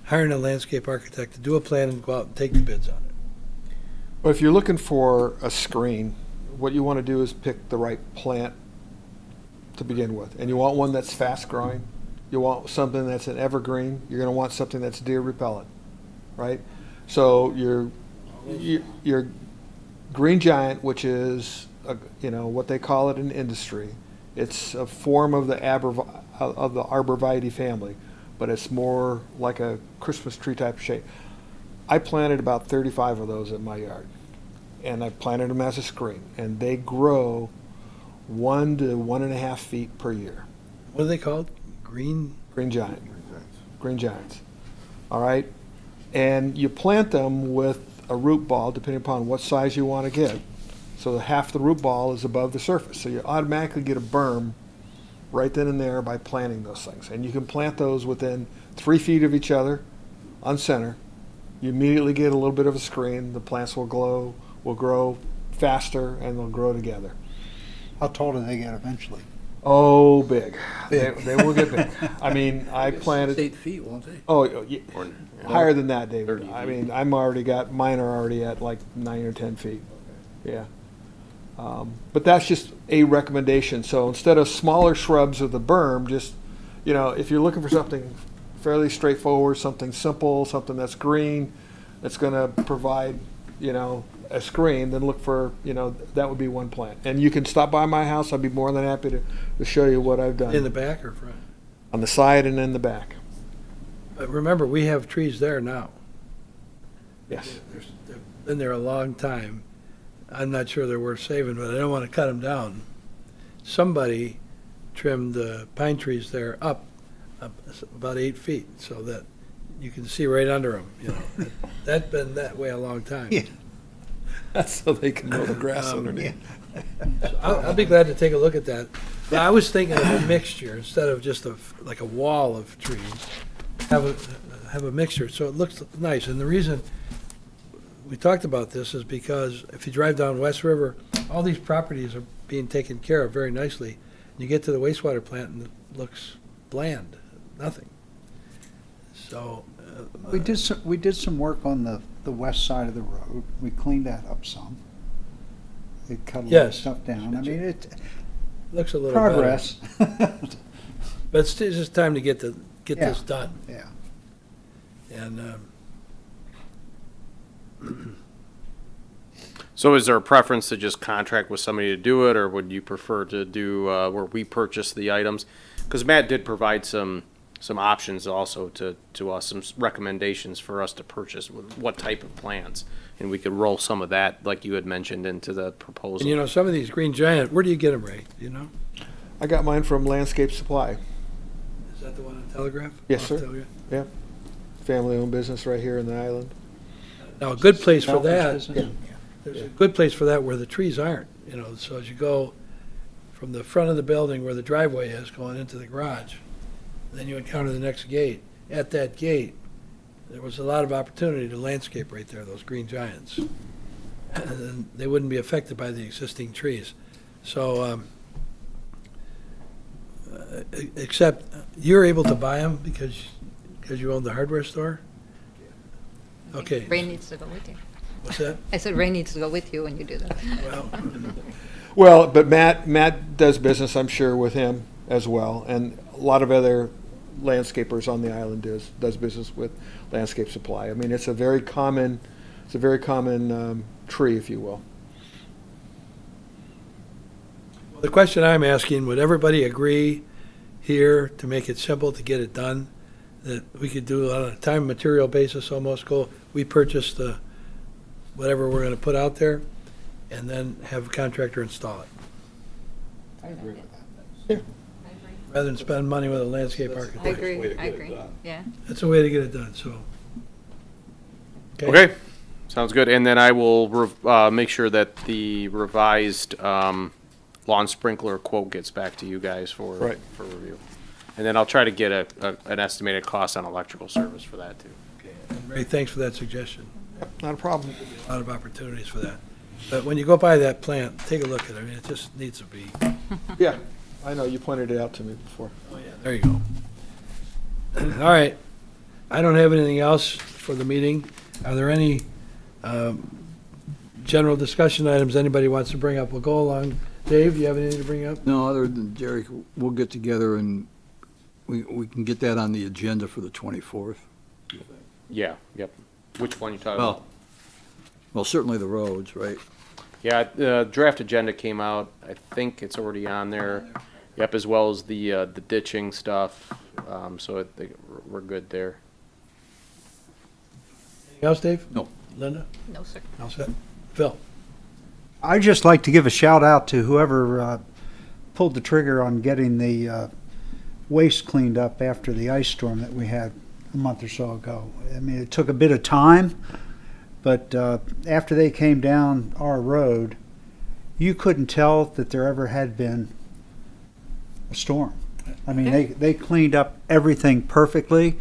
hiring a landscape architect to do a plan and go out and take the bids on it. But if you're looking for a screen, what you want to do is pick the right plant to begin with. And you want one that's fast growing. You want something that's an evergreen. You're going to want something that's deer repellent, right? So your green giant, which is what they call it in industry, it's a form of the arborvitae family, but it's more like a Christmas tree type of shape. I planted about 35 of those in my yard, and I planted them as a screen, and they grow 1 to 1.5 feet per year. What are they called? Green giant. Green giants. All right? And you plant them with a root ball, depending upon what size you want to get. So half the root ball is above the surface. So you automatically get a berm right then and there by planting those things. And you can plant those within 3 feet of each other on center. You immediately get a little bit of a screen. The plants will grow faster, and they'll grow together. How tall do they get eventually? Oh, big. They will get big. I mean, I planted. 8 feet, won't they? Oh, yeah, higher than that, David. 30 I feet. mean, mine are already at like 9 or 10 feet. Yeah. But that's just a recommendation. So instead of smaller shrubs with a berm, just, if you're looking for something fairly straightforward, something simple, something that's green, that's going to provide, a screen, then look for, that would be one plant. And you can stop by my house. I'd be more than happy to show you what I've done. in the back or front? On the side and in the back. But remember, we have trees there now. Yes. They've been there a long time. I'm not sure they're worth saving, but I don't want to cut them down. Somebody trimmed the pine trees there up about 8 feet so that you can see right under them. That's been that way a long time. Yeah. That's so they can mow the grass underneath. So I'll be glad to take a look at that. But I was thinking of a mixture instead of just like a wall of trees. Have a mixture so it looks nice. And the reason we talked about this is because if you drive down West River, all these properties are being taken care of very nicely. You get to the wastewater plant and it looks bland, nothing. So We did some work on the west side of the road. We cleaned that up some. It cut a lot of Yes. stuff down. I mean, it, Looks a little better. progress. But it's just time to get this Yeah. done. Yeah. And, So is there a preference to just contract with somebody to do it, or would you prefer to do, where we purchase the items? Because Matt did provide some options also to us, some recommendations for us to purchase, what type of plants. And we could roll some of that, like you had mentioned, into the proposal. and you know, some of these Green Giant, where do you get them, Ray? Do you know? I got mine from Landscape Supply. Is that the one on Telegraph? Yes, Off sir. Telegraph? Yep. Family-owned business right here in the island. Now, a good place for that, Business? there's a good place for that where the trees aren't, you know, so as you go from the front of the building where the driveway is going into the garage, then you encounter the next gate. At that gate, there was a lot of opportunity to landscape right there, those Green Giants. And then they wouldn't be affected by the existing trees. So, except you're able to buy them because you own the hardware store? Okay, Ray needs to go with you. what's that? I said Ray needs to go with you when you do that. Well, Well, but Matt does business, I'm sure, with him as well, and a lot of other landscapers on the island does business with Landscape Supply. I mean, it's a very common tree, if you will. the question I'm asking, would everybody agree here to make it simple to get it done? That we could do on a time and material basis, almost go, we purchase the, whatever we're gonna put out there, and then have a contractor install it, I agree with that. rather than spend money with a landscape I architect. agree, yeah. That's a way to get it done, so. Okay, sounds good. And then I will make sure that the revised lawn sprinkler quote gets back to you guys for Right. review. And then I'll try to get an estimated cost on electrical service for that too. And Ray, thanks for that suggestion. Not a problem. A lot of opportunities for that. But when you go by that plant, take a look at it. I mean, it just needs to be, Yeah, I know, you pointed it out to me before. there you go. All right. I don't have anything else for the meeting. Are there any general discussion items anybody wants to bring up? We'll go along. Dave, do you have anything to bring up? No, other than Jerry, we'll get together and we can get that on the agenda for the 24th. Yeah, yep. Which one you talking about? Well, certainly the roads, right? Yeah, the draft agenda came out. I think it's already on there. Yep, as well as the ditching stuff. So I think we're good there. Anything else, Dave? No. Linda? No, sir. All set. Phil? I'd just like to give a shout out to whoever pulled the trigger on getting the waste cleaned up after the ice storm that we had a month or so ago. I mean, it took a bit of time, but after they came down our road, you couldn't tell that there ever had been a storm. I mean, they cleaned up everything perfectly,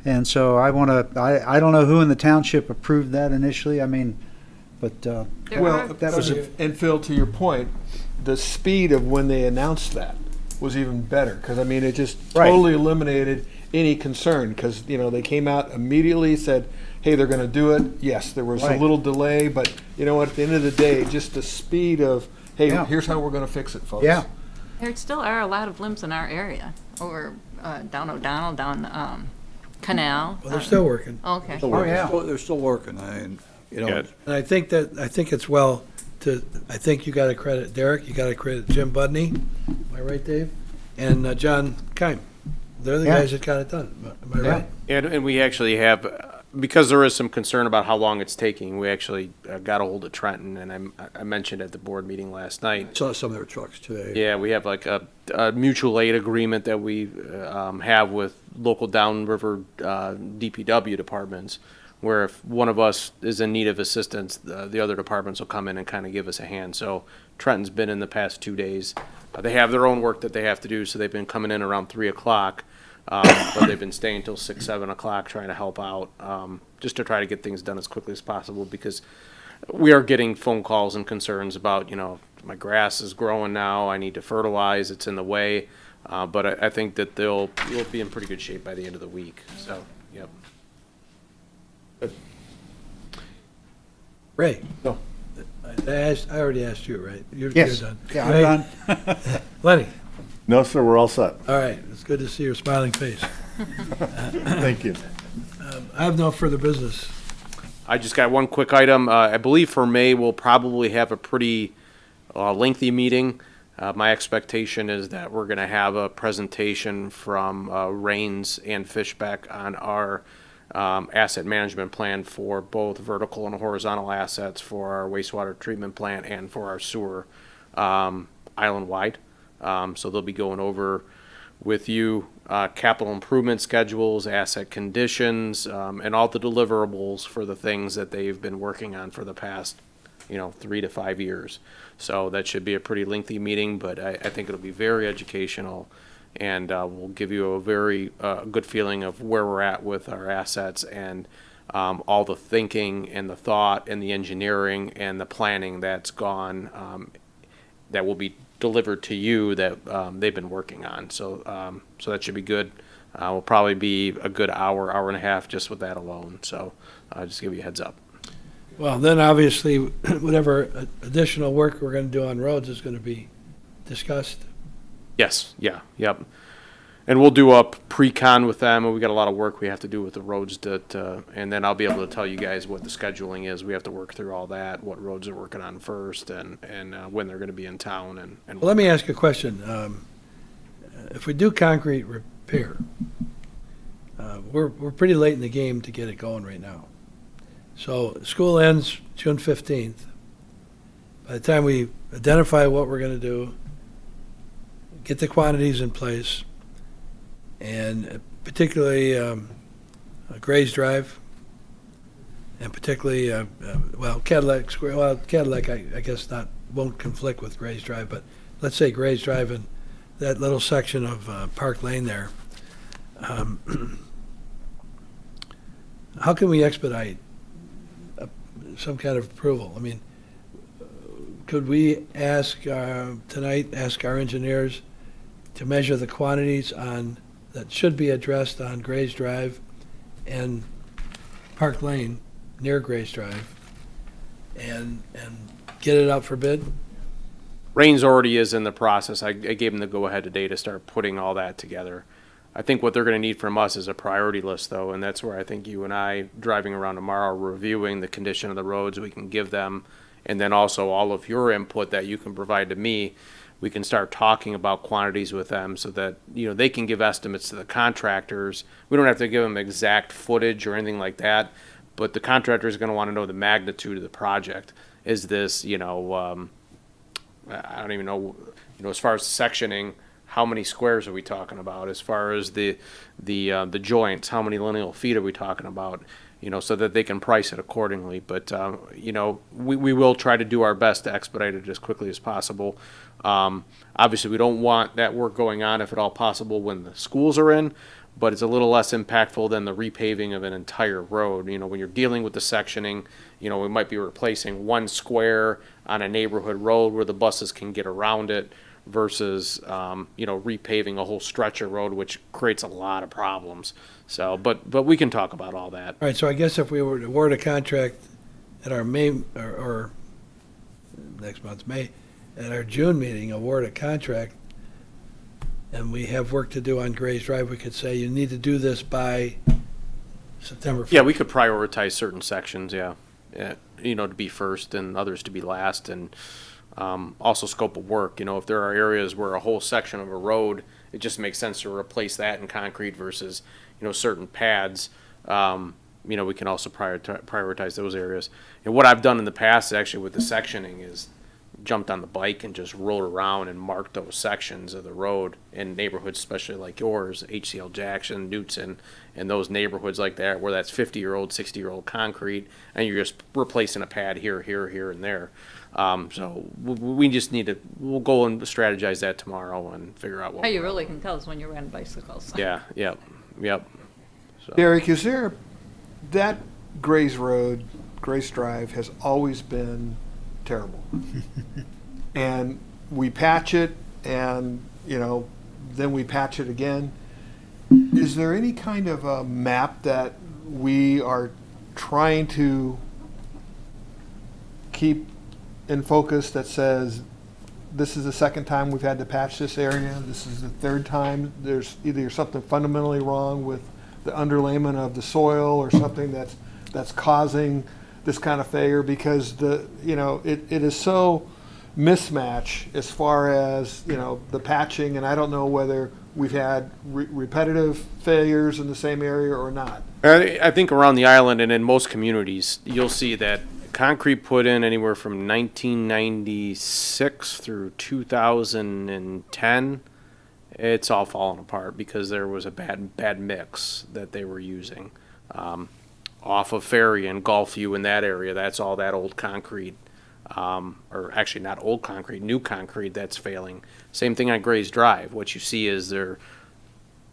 and so I don't know who in the township approved that initially. I mean, but Well, that was a, and Phil, to your point, the speed of when they announced that was even better, because I mean, it just Right. totally eliminated any concern, because, you know, they came out immediately, said, hey, they're gonna do it. Yes, there was a Right. little delay, but you know what, at the end of the day, just the speed of, hey, Yeah. here's how we're gonna fix it, folks. yeah. There still are a lot of limbs in our area, over down O'Donnell, down Canal. Well, they're still working. Okay. Oh, yeah. They're still working, and, you know, Yeah. And I think it's well I think you got to credit Derek, you got to credit Jim Budney. Am I right, Dave? And John Keim. They're the Yeah. guys that got it done. Am I Yeah. right? And we actually have, because there is some concern about how long it's taking, we actually got a hold of Trenton, and I mentioned at the board meeting last night. saw some of their trucks today. Yeah, we have like a mutual aid agreement that we have with local downriver DPW departments, where if one of us is in need of assistance, the other departments will come in and kind of give us a hand. So Trenton's been in the past 2 days. They have their own work that they have to do, so they've been coming in around 3 o'clock. But they've been staying till 6, 7 o'clock trying to help out, just to try to get things done as quickly as possible, because we are getting phone calls and concerns about, you know, my grass is growing now, I need to fertilize, it's in the way. But I think that we'll be in pretty good shape by the end of the week, so, yep. Ray? No. I already asked you, right? You're Yes. done. Yeah, Ray? I'm done. Lenny? No, sir, we're all set. All right, it's good to see your smiling face. Thank you. I have no further business. I just got one quick item. I believe for May, we'll probably have a pretty lengthy meeting. My expectation is that we're going to have a presentation from Rains and Fishbeck on our asset management plan for both vertical and horizontal assets for our wastewater treatment plant and for our sewer island-wide. So they'll be going over with you capital improvement schedules, asset conditions, and all the deliverables for the things that they've been working on for the past 3 to 5 years. So that should be a pretty lengthy meeting, but I think it'll be very educational, and will give you a very good feeling of where we're at with our assets and all the thinking and the thought and the engineering and the planning that's gone that will be delivered to you that they've been working on. So so that should be good. Will probably be a good hour and a half just with that alone. So just give you a heads up. Well, then obviously, whatever additional work we're going to do on roads is going to be discussed. Yes, yeah, yep. And we'll do a pre-con with them, we got a lot of work we have to do with the roads and then I'll be able to tell you guys what the scheduling is. We have to work through all that, what roads they're working on first, and when they're gonna be in town, and Well, let me ask you a question. If we do concrete repair, we're pretty late in the game to get it going right now. So school ends June 15th. By the time we identify what we're going to do, get the quantities in place, and particularly Gray's Drive, and particularly, Cadillac Square, Cadillac I guess won't conflict with Gray's Drive, but let's say Gray's Drive and that little section of Park Lane there. How can we expedite some kind of approval? I mean, could we ask our engineers to measure the quantities that should be addressed on Gray's Drive and Park Lane near Gray's Drive and get it out for bid? Rains already is in the process. I gave them the go-ahead today to start putting all that together. I think what they're going to need from us is a priority list, though, and that's where I think you and I, driving around tomorrow, reviewing the condition of the roads, we can give them, and then also all of your input that you can provide to me. We can start talking about quantities with them so that, they can give estimates to the contractors. We don't have to give them exact footage or anything like that, but the contractor is going to want to know the magnitude of the project. Is this, I don't even know, as far as sectioning, how many squares are we talking about? As far as the joints, how many lineal feet are we talking about? So that they can price it accordingly. But we will try to do our best to expedite it as quickly as possible. Obviously, we don't want that work going on, if at all possible, when the schools are in. But it's a little less impactful than the repaving of an entire road. When you're dealing with the sectioning, we might be replacing one square on a neighborhood road where the buses can get around it, versus repaving a whole stretch of road, which creates a lot of problems. So, but we can talk about all that. All right, so I guess if we were to award a contract at our May, or next month's May, at our June meeting, award a contract, and we have work to do on Gray's Drive, we could say, you need to do this by September 1st. Yeah, we could prioritize certain sections, to be first and others to be last, and also scope of work. If there are areas where a whole section of a road, it just makes sense to replace that in concrete versus, certain pads. We can also prioritize those areas. And what I've done in the past, actually, with the sectioning is jumped on the bike and just rolled around and marked those sections of the road in neighborhoods, especially like yours, HCL Jackson, Newton, and those neighborhoods like that, where that's 50-year-old, 60-year-old concrete, and you're just replacing a pad here, and there. So we just we'll go and strategize that tomorrow and figure out what. How you really can tell is when you're riding bicycles. Yeah, yep. So. Derek, is there, that Gray's Drive has always been terrible. And we patch it, and, then we patch it again. Is there any kind of a map that we are trying to keep in focus that says, this is the second time we've had to patch this area, this is the third time, there's either something fundamentally wrong with the underlayment of the soil or something that's causing this kind of failure, because it is so mismatch as far as, the patching, and I don't know whether we've had repetitive failures in the same area or not. I think around the island and in most communities, you'll see that concrete put in anywhere from 1996 through 2010, it's all fallen apart because there was a bad mix that they were using. Off of Ferry and Gulfview in that area, that's all that old concrete, or actually not old concrete, new concrete that's failing. Same thing on Gray's Drive. What you see is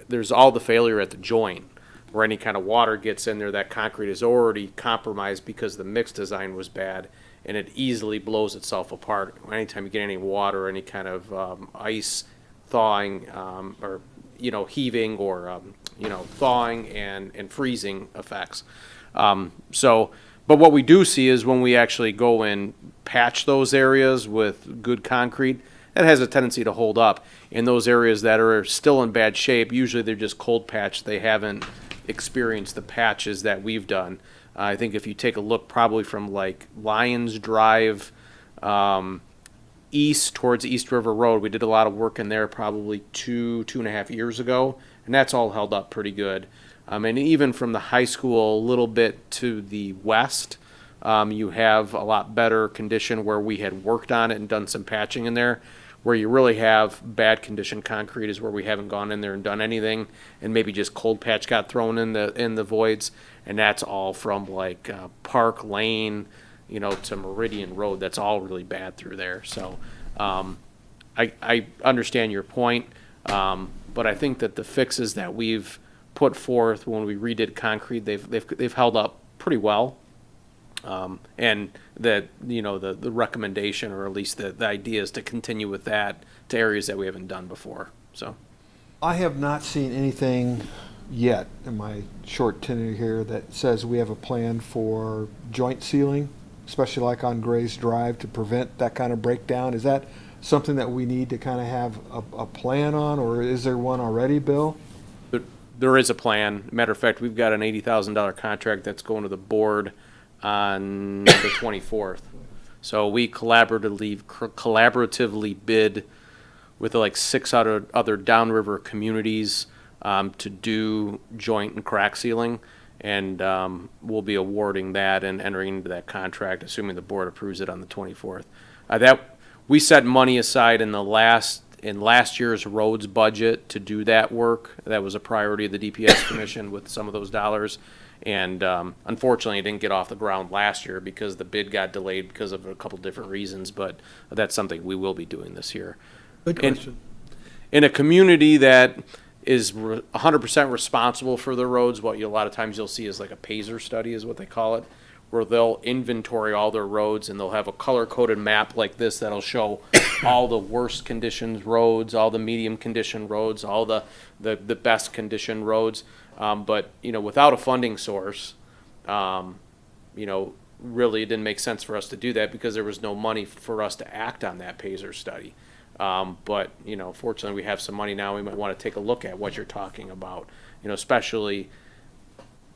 there's all the failure at the joint, where any kind of water gets in there, that concrete is already compromised because the mix design was bad, and it easily blows itself apart. Anytime you get any water, any kind of ice thawing, or heaving, or thawing and freezing effects. But what we do see is when we actually go and patch those areas with good concrete, that has a tendency to hold up. In those areas that are still in bad shape, usually they're just cold patched. They haven't experienced the patches that we've done. I think if you take a look probably from like Lions Drive east towards East River Road, we did a lot of work in there probably two and a half years ago, and that's all held up pretty good. And even from the high school a little bit to the west, you have a lot better condition where we had worked on it and done some patching in there. Where you really have bad condition concrete is where we haven't gone in there and done anything, and maybe just cold patch got thrown in the voids, and that's all from like Park Lane, to Meridian Road. That's all really bad through there. So I understand your point, but I think that the fixes that we've put forth when we redid concrete, they've held up pretty well. And that, the recommendation, or at least the idea, is to continue with that to areas that we haven't done before. So I have not seen anything yet in my short tenure here that says we have a plan for joint sealing, especially like on Gray's Drive, to prevent that kind of breakdown. Is that something that we need to kind of have a plan on, or is there one already, Bill? there is a plan. Matter of fact, we've got an $80,000 contract that's going to the board on the 24th. So we collaboratively bid with like 6 other downriver communities to do joint and crack sealing, and we'll be awarding that and entering into that contract, assuming the board approves it on the 24th. That we set money aside in last year's roads budget to do that work. That was a priority of the DPS Commission with some of those dollars. And unfortunately, it didn't get off the ground last year because the bid got delayed because of a couple different reasons, but that's something we will be doing this year. Good question. In a community that is 100% responsible for the roads, what a lot of times you'll see is like a PASER study is what they call it, where they'll inventory all their roads and they'll have a color-coded map like this that'll show all the worst conditioned roads, all the medium conditioned roads, all the best conditioned roads. But, without a funding source, really it didn't make sense for us to do that because there was no money for us to act on that PASER study. But, fortunately we have some money now. We might want to take a look at what you're talking about, especially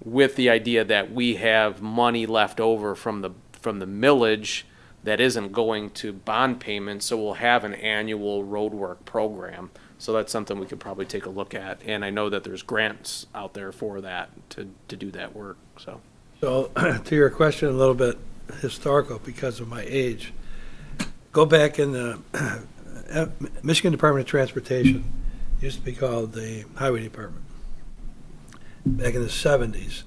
with the idea that we have money left over from the millage that isn't going to bond payments, so we'll have an annual roadwork program. So that's something we could probably take a look at, and I know that there's grants out there for that to do that work. So to your question, a little bit historical because of my age. Go back in the Michigan Department of Transportation, used to be called the Highway Department. Back in the 70s,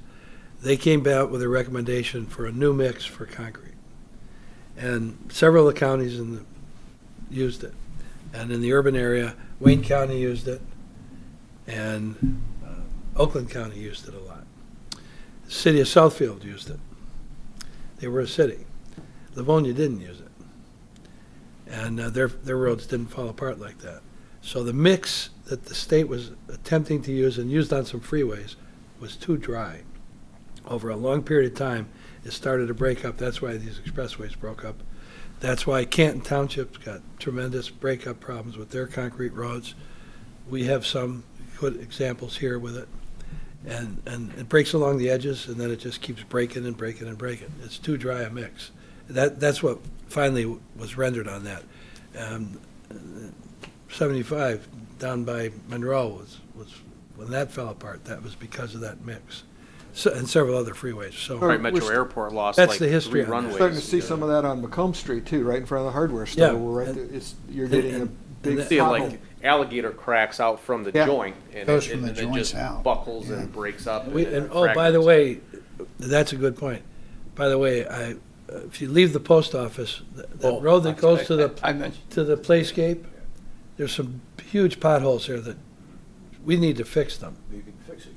they came back with a recommendation for a new mix for concrete. And several of the counties used it. And in the urban area, Wayne County used it, and Oakland County used it a lot. The city of Southfield used it. They were a city. Livonia didn't use it. And their roads didn't fall apart like that. So the mix that the state was attempting to use and used on some freeways was too dry over a long period of time. it started to break up. That's why these expressways broke up. That's why Canton Township's got tremendous breakup problems with their concrete roads. We have some good examples here with it. And it breaks along the edges, and then it just keeps breaking and breaking and breaking. It's too dry a mix. That's what finally was rendered on that. 75 down by Monroe was when that fell apart, that was because of that mix. So, and several other freeways, so. Right, Metro Airport lost That's like the history 3 on that. runways. Starting to see some of that on Macomb Street too, right in front of the hardware Yeah. store. We're right there. You're getting a and big that- See it pothole. like alligator cracks out from the Yeah. joint, and Goes it, from the and it joints just out. buckles Yeah. and breaks up. And, oh, by the way, that's a good point. By the way, if you leave the post office, that road that goes to the playscape, there's some huge potholes there that we need to fix them. You can fix it.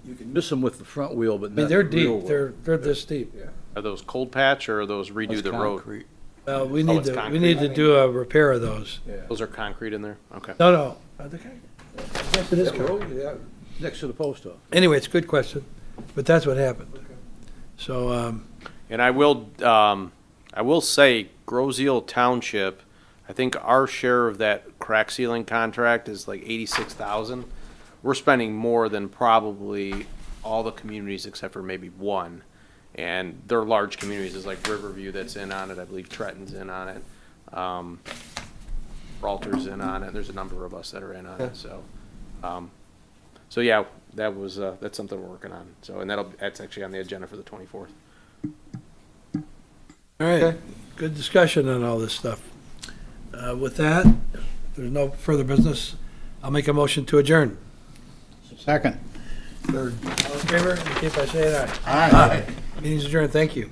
You can miss them with the front wheel, but I mean, not they're the rear deep, wheel. they're this deep. Are those cold patch or are those redo That's the road? concrete. Well, we Oh, need it's to, we concrete. need to do a repair of those. Yeah. Those are concrete in there? Okay. No, I guess it is That road, concrete. yeah, next to the post office. Anyway, it's a good question, but that's what happened. So, And I will say, Groseal Township, I think our share of that crack sealing contract is like 86,000. We're spending more than probably all the communities except for maybe one. And they're large communities, it's like Riverview that's in on it, I believe Trenton's in on it. Ralter's in on it, there's a number of us that are in on it, so. So yeah, that's something we're working on, so, and that's actually on the agenda for the 24th. all right, Okay. good discussion on all this stuff. With that, if there's no further business, I'll make a motion to adjourn. Second. Third. All in favor, indicate by saying aye. Aye. Meeting's adjourned, thank you.